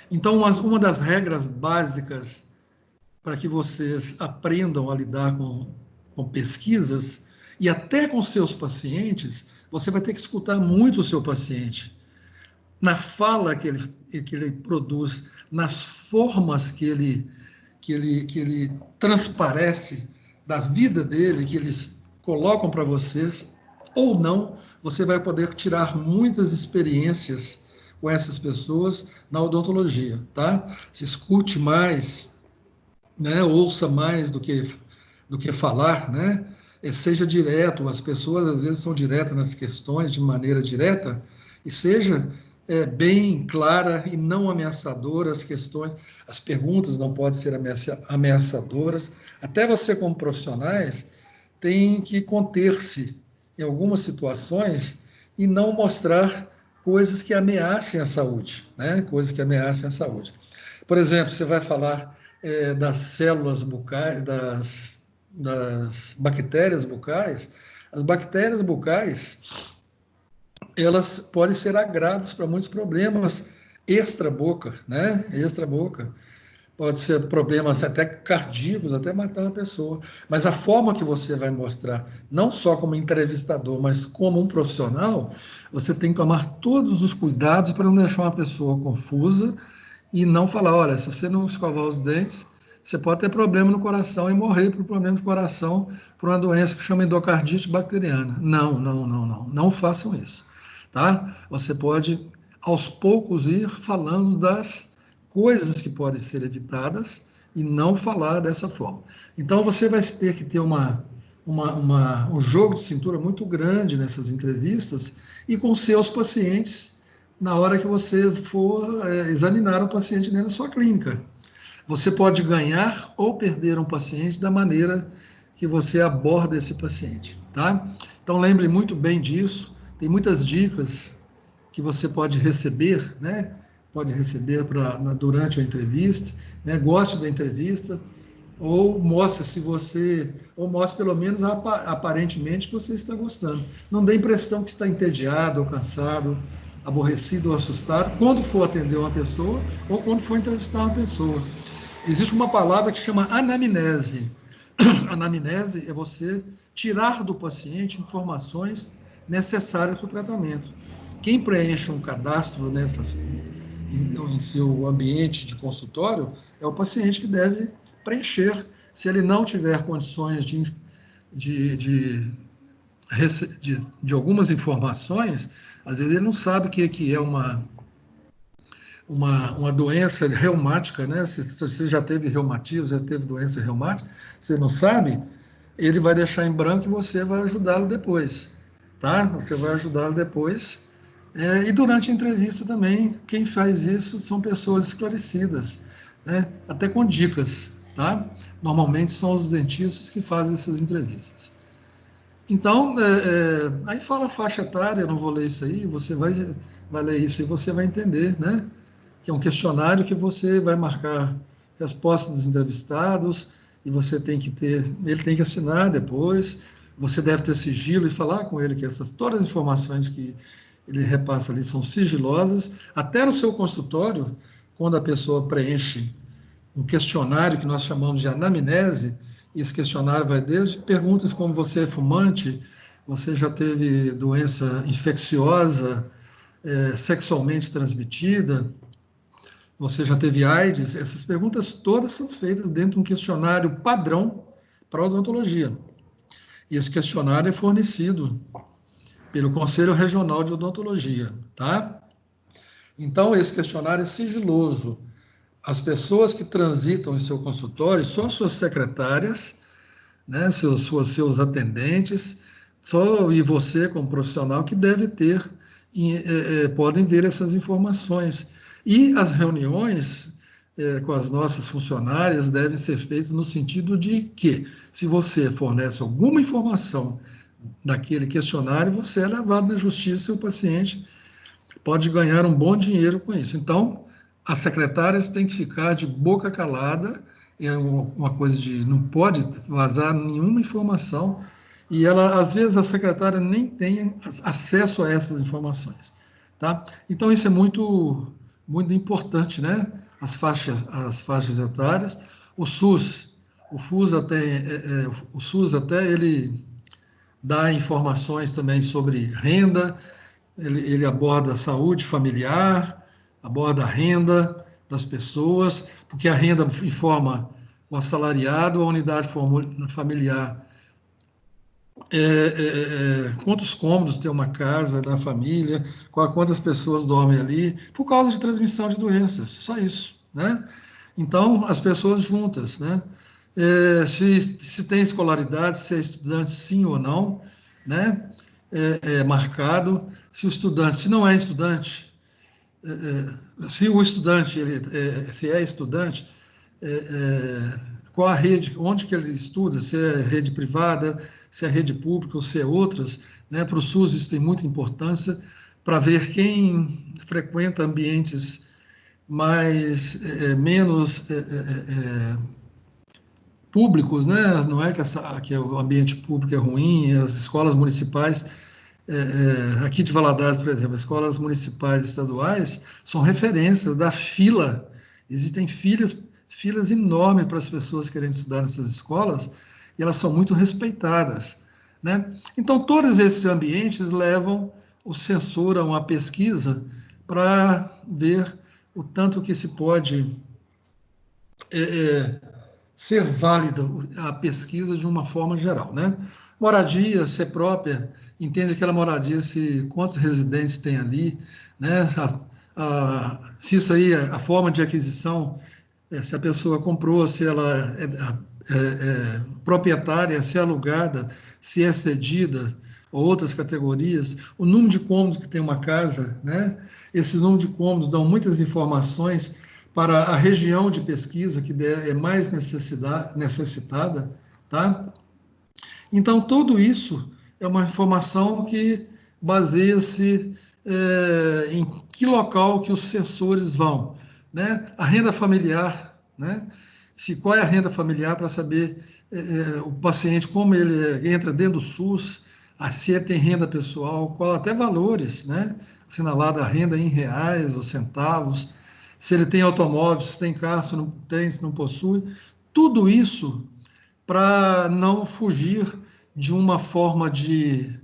Então, uma das regras básicas para que vocês aprendam a lidar com pesquisas e até com seus pacientes, você vai ter que escutar muito o seu paciente. Na fala que ele produz, nas formas que ele transparece da vida dele, que eles colocam para vocês, ou não, você vai poder tirar muitas experiências com essas pessoas na odontologia, tá? Se escute mais, né? Ouça mais do que falar, né? Seja direto, as pessoas às vezes são diretas nas questões, de maneira direta, e seja bem clara e não ameaçadora as questões, as perguntas não podem ser ameaçadoras. Até você, como profissionais, tem que conter-se em algumas situações e não mostrar coisas que ameacem a saúde, né? Coisas que ameacem a saúde. Por exemplo, você vai falar das células bucais, das bactérias bucais. As bactérias bucais, elas podem ser agravos para muitos problemas extra-boca, né? Extra-boca. Pode ser problemas até cardíacos, até matar uma pessoa. Mas a forma que você vai mostrar, não só como entrevistador, mas como um profissional, você tem que tomar todos os cuidados para não deixar uma pessoa confusa e não falar, olha, se você não escovar os dentes, você pode ter problema no coração e morrer por problema de coração, por uma doença que chama endocardite bacteriana. Não, não, não, não. Não façam isso, tá? Você pode, aos poucos, ir falando das coisas que podem ser evitadas e não falar dessa forma. Então, você vai ter que ter um jogo de cintura muito grande nessas entrevistas e com seus pacientes na hora que você for examinar o paciente dentro da sua clínica. Você pode ganhar ou perder um paciente da maneira que você aborda esse paciente, tá? Então, lembre muito bem disso. Tem muitas dicas que você pode receber, né? Pode receber durante a entrevista, né? Goste da entrevista, ou mostre pelo menos aparentemente que você está gostando. Não dê a impressão que está entediado, ou cansado, aborrecido ou assustado, quando for atender uma pessoa ou quando for entrevistar uma pessoa. Existe uma palavra que chama anamnese. Anamnese é você tirar do paciente informações necessárias para o tratamento. Quem preenche um cadastro em seu ambiente de consultório é o paciente que deve preencher. Se ele não tiver condições de algumas informações, às vezes ele não sabe o que é uma doença reumática, né? Se você já teve reumatismo, já teve doença reumática, você não sabe, ele vai deixar em branco e você vai ajudá-lo depois, tá? Você vai ajudá-lo depois. E durante a entrevista também, quem faz isso são pessoas esclarecidas, né? Até com dicas, tá? Normalmente são os dentistas que fazem essas entrevistas. Então, aí fala faixa etária, eu não vou ler isso aí, você vai ler isso e você vai entender, né? Que é um questionário que você vai marcar respostas dos entrevistados e você tem que ele tem que assinar depois, você deve ter sigilo e falar com ele que todas as informações que ele repassa ali são sigilosas, até no seu consultório, quando a pessoa preenche um questionário que nós chamamos de anamnese, e esse questionário vai desde perguntas como você é fumante, você já teve doença infecciosa, sexualmente transmitida, você já teve AIDS, essas perguntas todas são feitas dentro de um questionário padrão para a odontologia. E esse questionário é fornecido pelo Conselho Regional de Odontologia, tá? Então, esse questionário é sigiloso. As pessoas que transitam em seu consultório são suas secretárias, né, seus atendentes, só e você, como profissional, que deve ter, podem ver essas informações. E as reuniões com as nossas funcionárias devem ser feitas no sentido de que, se você fornece alguma informação daquele questionário, você é levado na justiça e o paciente pode ganhar um bom dinheiro com isso. Então, as secretárias têm que ficar de boca calada, é uma coisa de não pode vazar nenhuma informação, e às vezes a secretária nem tem acesso a essas informações, tá? Então isso é muito muito importante, né? As faixas etárias, o SUS até ele dá informações também sobre renda, ele aborda a saúde familiar, aborda a renda das pessoas, porque a renda informa o assalariado, a unidade familiar, quantos cômodos tem uma casa na família, quantas pessoas dormem ali, por causa de transmissão de doenças, só isso, né? Então, as pessoas juntas, né? Se tem escolaridade, se é estudante sim ou não, né? Marcado, se não é estudante, se o estudante, se é estudante, qual a rede, onde que ele estuda, se é rede privada, se é rede pública ou se é outras, né? Para o SUS isso tem muita importância, para ver quem frequenta ambientes menos públicos, né? Não é que o ambiente público é ruim, as escolas municipais, aqui de Valadares, por exemplo, as escolas municipais estaduais são referências da fila, existem filas enormes para as pessoas querendo estudar nessas escolas, e elas são muito respeitadas, né? Então, todos esses ambientes levam o censor a uma pesquisa para ver o tanto que se pode ser válida a pesquisa de uma forma geral, né? Moradia, ser própria, entende aquela moradia, quantos residentes tem ali, né? Se isso aí, a forma de aquisição, se a pessoa comprou, se ela é proprietária, se é alugada, se é cedida, ou outras categorias, o número de cômodos que tem uma casa, né? Esses números de cômodos dão muitas informações para a região de pesquisa que é mais necessitada, tá? Então, tudo isso é uma informação que baseia-se em que local que os sensores vão, né? A renda familiar, né? Qual é a renda familiar para saber o paciente, como ele entra dentro do SUS, se ele tem renda pessoal, até valores, né? Assinalada a renda em reais ou centavos, se ele tem automóvel, se tem carro, se não tem, se não possui, tudo isso para não fugir de uma forma de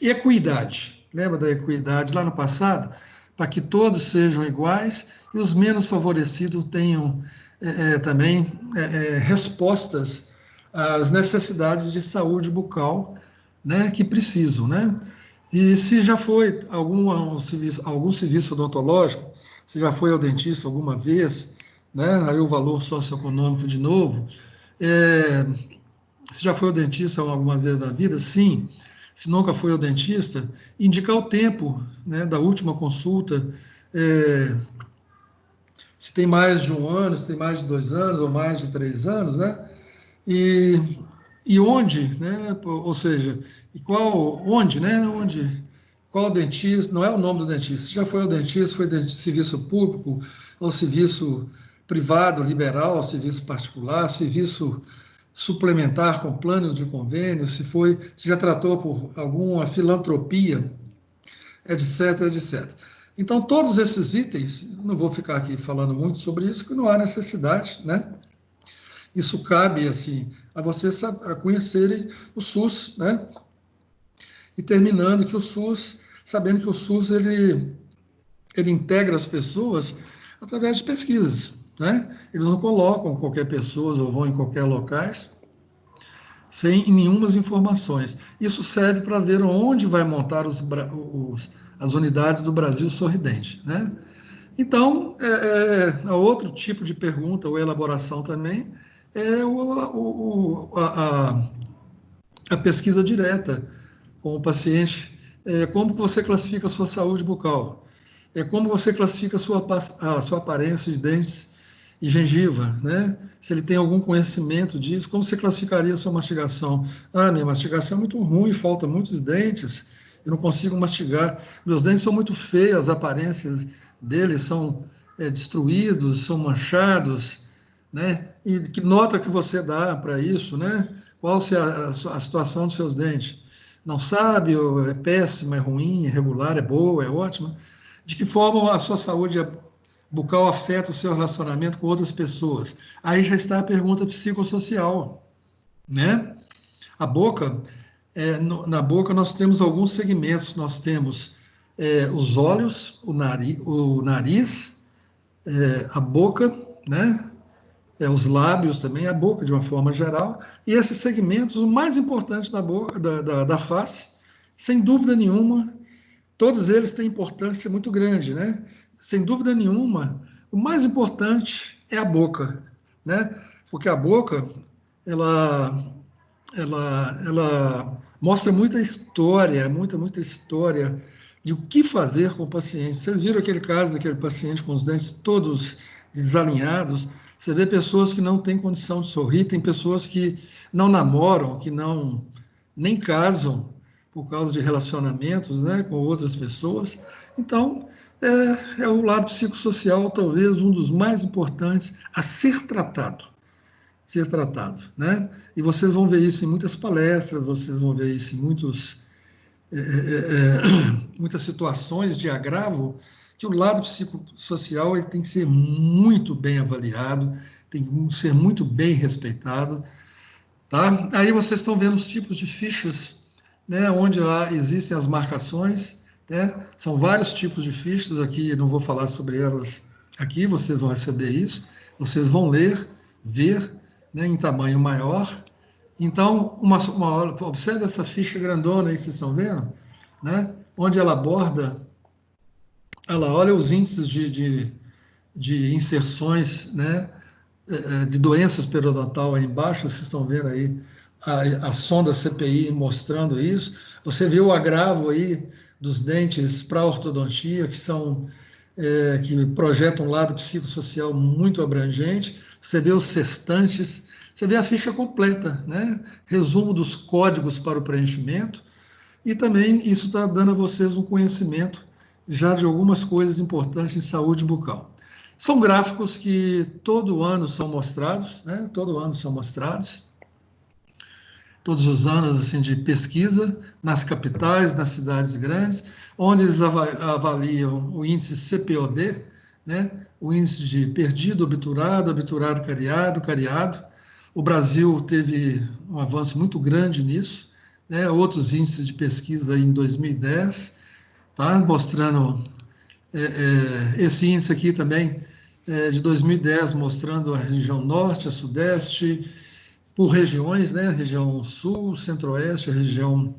equidade. Lembra da equidade lá no passado? Para que todos sejam iguais e os menos favorecidos tenham também respostas às necessidades de saúde bucal, né, que precisam, né? E se já foi algum serviço odontológico, se já foi ao dentista alguma vez, né, aí o valor socioeconômico de novo, se já foi ao dentista algumas vezes na vida, sim. Se nunca foi ao dentista, indicar o tempo, né, da última consulta, se tem mais de 1 ano, se tem mais de 2 anos, ou mais de 3 anos, né? E onde, né? Ou seja, e onde, né? Qual dentista, não é o nome do dentista, já foi ao dentista, foi de serviço público, ou serviço privado, liberal, serviço particular, serviço suplementar com planos de convênio, se já tratou por alguma filantropia, etc, etc. Então, todos esses itens, não vou ficar aqui falando muito sobre isso, porque não há necessidade, né? Isso cabe, assim, a vocês conhecerem o SUS, né? E terminando que o SUS, sabendo que o SUS, ele integra as pessoas através de pesquisas, né? Eles não colocam qualquer pessoa ou vão em qualquer locais sem nenhumas informações. Isso serve para ver onde vai montar as unidades do Brasil Sorridente, né? Então, outro tipo de pergunta ou elaboração também é a pesquisa direta com o paciente. Como que você classifica a sua saúde bucal? Como você classifica a sua aparência de dentes e gengiva, né? Se ele tem algum conhecimento disso, como você classificaria a sua mastigação? Ah, minha mastigação é muito ruim, falta muitos dentes, eu não consigo mastigar, meus dentes são muito feios, as aparências deles são destruídos, são manchados, né? E que nota que você dá para isso, né? Qual a situação dos seus dentes? Não sabe, ou é péssima, é ruim, é regular, é boa, é ótima? De que forma a sua saúde bucal afeta o seu relacionamento com outras pessoas? Aí já está a pergunta psicossocial, né? A boca, na boca nós temos alguns segmentos, nós temos os olhos, o nariz, a boca, né? Os lábios também, a boca de uma forma geral, e esses segmentos, o mais importante da boca, da face, sem dúvida nenhuma, todos eles têm importância muito grande, né? Sem dúvida nenhuma, o mais importante é a boca, né? Porque a boca, ela mostra muita história, muita história de o que fazer com o paciente. Vocês viram aquele caso daquele paciente com os dentes todos desalinhados? Você vê pessoas que não têm condição de sorrir, tem pessoas que não namoram, que não nem casam por causa de relacionamentos, né, com outras pessoas. Então, é o lado psicossocial talvez um dos mais importantes a ser tratado, né? E vocês vão ver isso em muitas palestras, vocês vão ver isso em muitas situações de agravo, que o lado psicossocial ele tem que ser muito bem avaliado, tem que ser muito bem respeitado, tá? Aí vocês estão vendo os tipos de fichas, né, onde existem as marcações, né? São vários tipos de fichas aqui, não vou falar sobre elas aqui, vocês vão receber isso, vocês vão ler, ver, né, em tamanho maior. Então, observe essa ficha grandona aí que vocês estão vendo, né? Onde ela aborda, ela olha os índices de inserções, né? De doenças periodontal aí embaixo, vocês estão vendo aí a sonda CPI mostrando isso. Você vê o agravo aí dos dentes para ortodontia, que projetam um lado psicossocial muito abrangente. Você vê os sextantes, você vê a ficha completa, né? Resumo dos códigos para o preenchimento, e também isso está dando a vocês um conhecimento já de algumas coisas importantes em saúde bucal. São gráficos que todo ano são mostrados, né? Todo ano são mostrados, todos os anos assim, de pesquisa, nas capitais, nas cidades grandes, onde eles avaliam o índice CPOD, né? O índice de perdido, obturado, obturado, cariado. O Brasil teve um avanço muito grande nisso, né? Outros índices de pesquisa aí em 2010, tá? Mostrando esse índice aqui também de 2010, mostrando a região norte, a sudeste, por regiões, né? Região sul, centro-oeste, a região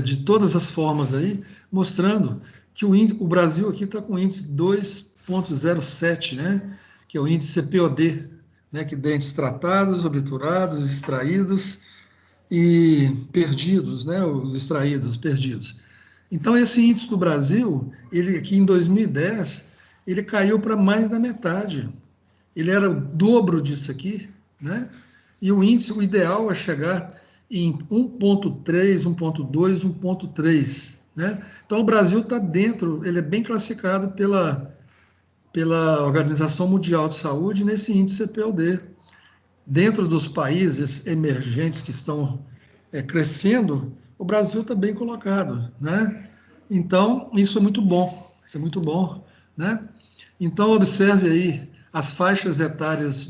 de todas as formas aí, mostrando que o Brasil aqui está com o índice 2,07, né? Que é o índice CPOD, né, que dentes tratados, obturados, extraídos e perdidos, né, os extraídos, perdidos. Então, esse índice do Brasil, ele aqui em 2010, ele caiu para mais da metade. Ele era o dobro disso aqui, né? E o índice, o ideal é chegar em 1,3, 1,2, 1,3, né? Então, o Brasil está dentro, ele é bem classificado pela Organização Mundial de Saúde nesse índice CPOD. Dentro dos países emergentes que estão crescendo, o Brasil está bem colocado, né? Então, isso é muito bom, né? Então, observe aí as faixas etárias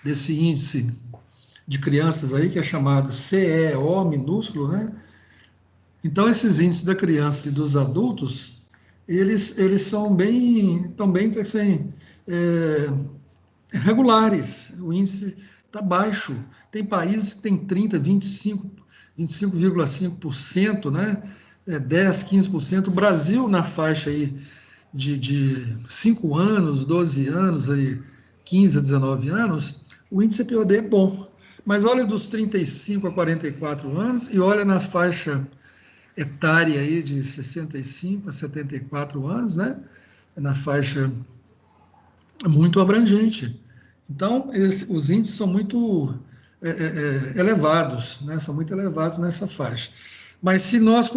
desse índice de crianças aí, que é chamado CEO minúsculo, né? Então, esses índices da criança e dos adultos, eles estão bem assim, regulares. O índice está baixo. Tem países que tem 30, 25,5%, né? 10, 15%. O Brasil, na faixa aí de 5 anos, 12 anos, aí, 15 a 19 anos, o índice POD é bom. Mas olha dos 35 a 44 anos e olha na faixa etária aí de 65 a 74 anos, né? Na faixa muito abrangente. Então, os índices são muito elevados, né? São muito elevados nessa faixa. Mas se nós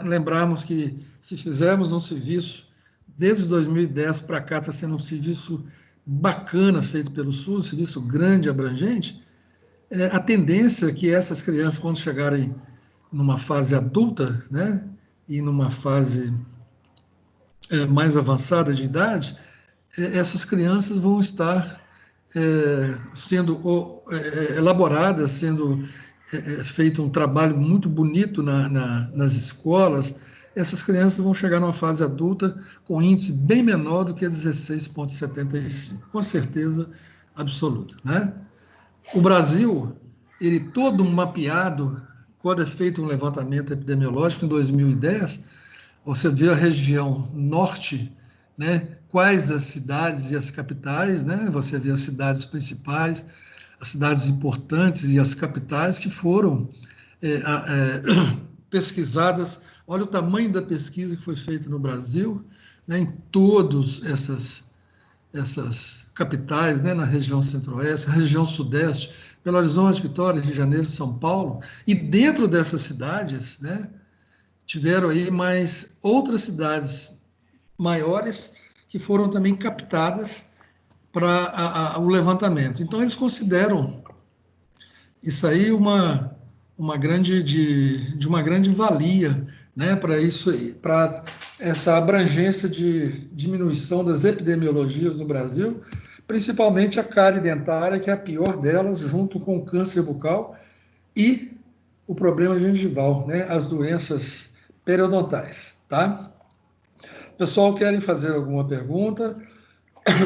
lembrarmos que se fizermos um serviço, desde 2010 para cá está sendo um serviço bacana feito pelo SUS, um serviço grande, abrangente, a tendência é que essas crianças, quando chegarem numa fase adulta, né, e numa fase mais avançada de idade, essas crianças vão estar sendo elaboradas, sendo feito um trabalho muito bonito nas escolas. Essas crianças vão chegar numa fase adulta com índice bem menor do que 16,75, com certeza absoluta, né? O Brasil, ele todo mapeado, quando é feito um levantamento epidemiológico em 2010, você vê a região norte, né? Quais as cidades e as capitais, né? Você vê as cidades principais, as cidades importantes e as capitais que foram pesquisadas. Olha o tamanho da pesquisa que foi feita no Brasil, né? Em todas essas capitais, né? Na região centro-oeste, na região sudeste, Belo Horizonte, Vitória, Rio de Janeiro, São Paulo, e dentro dessas cidades, né? Tiveram aí mais outras cidades maiores que foram também captadas para o levantamento. Então, eles consideram isso aí uma grande, de uma grande valia, né, para isso aí, para essa abrangência de diminuição das epidemiologias no Brasil, principalmente a cárie dentária, que é a pior delas, junto com o câncer bucal e o problema gengival, né, as doenças periodontais, tá? Pessoal, querem fazer alguma pergunta?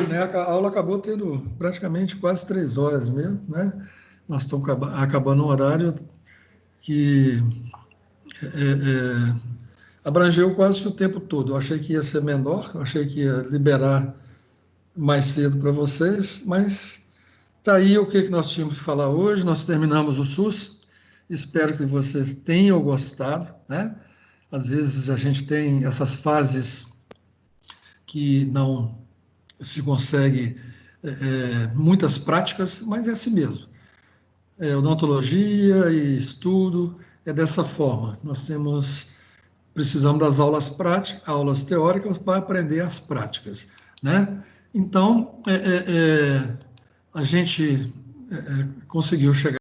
Né, a aula acabou tendo praticamente quase 3 horas mesmo, né? Nós estamos acabando um horário que abrangeu quase que o tempo todo. Eu achei que ia ser menor, eu achei que ia liberar mais cedo para vocês, mas tá aí o que nós tínhamos que falar hoje. Nós terminamos o SUS, espero que vocês tenham gostado, né? Às vezes a gente tem essas fases que não se consegue muitas práticas, mas é assim mesmo. Odontologia e estudo é dessa forma. Nós precisamos das aulas práticas, aulas teóricas para aprender as práticas, né? Então, a gente conseguiu chegar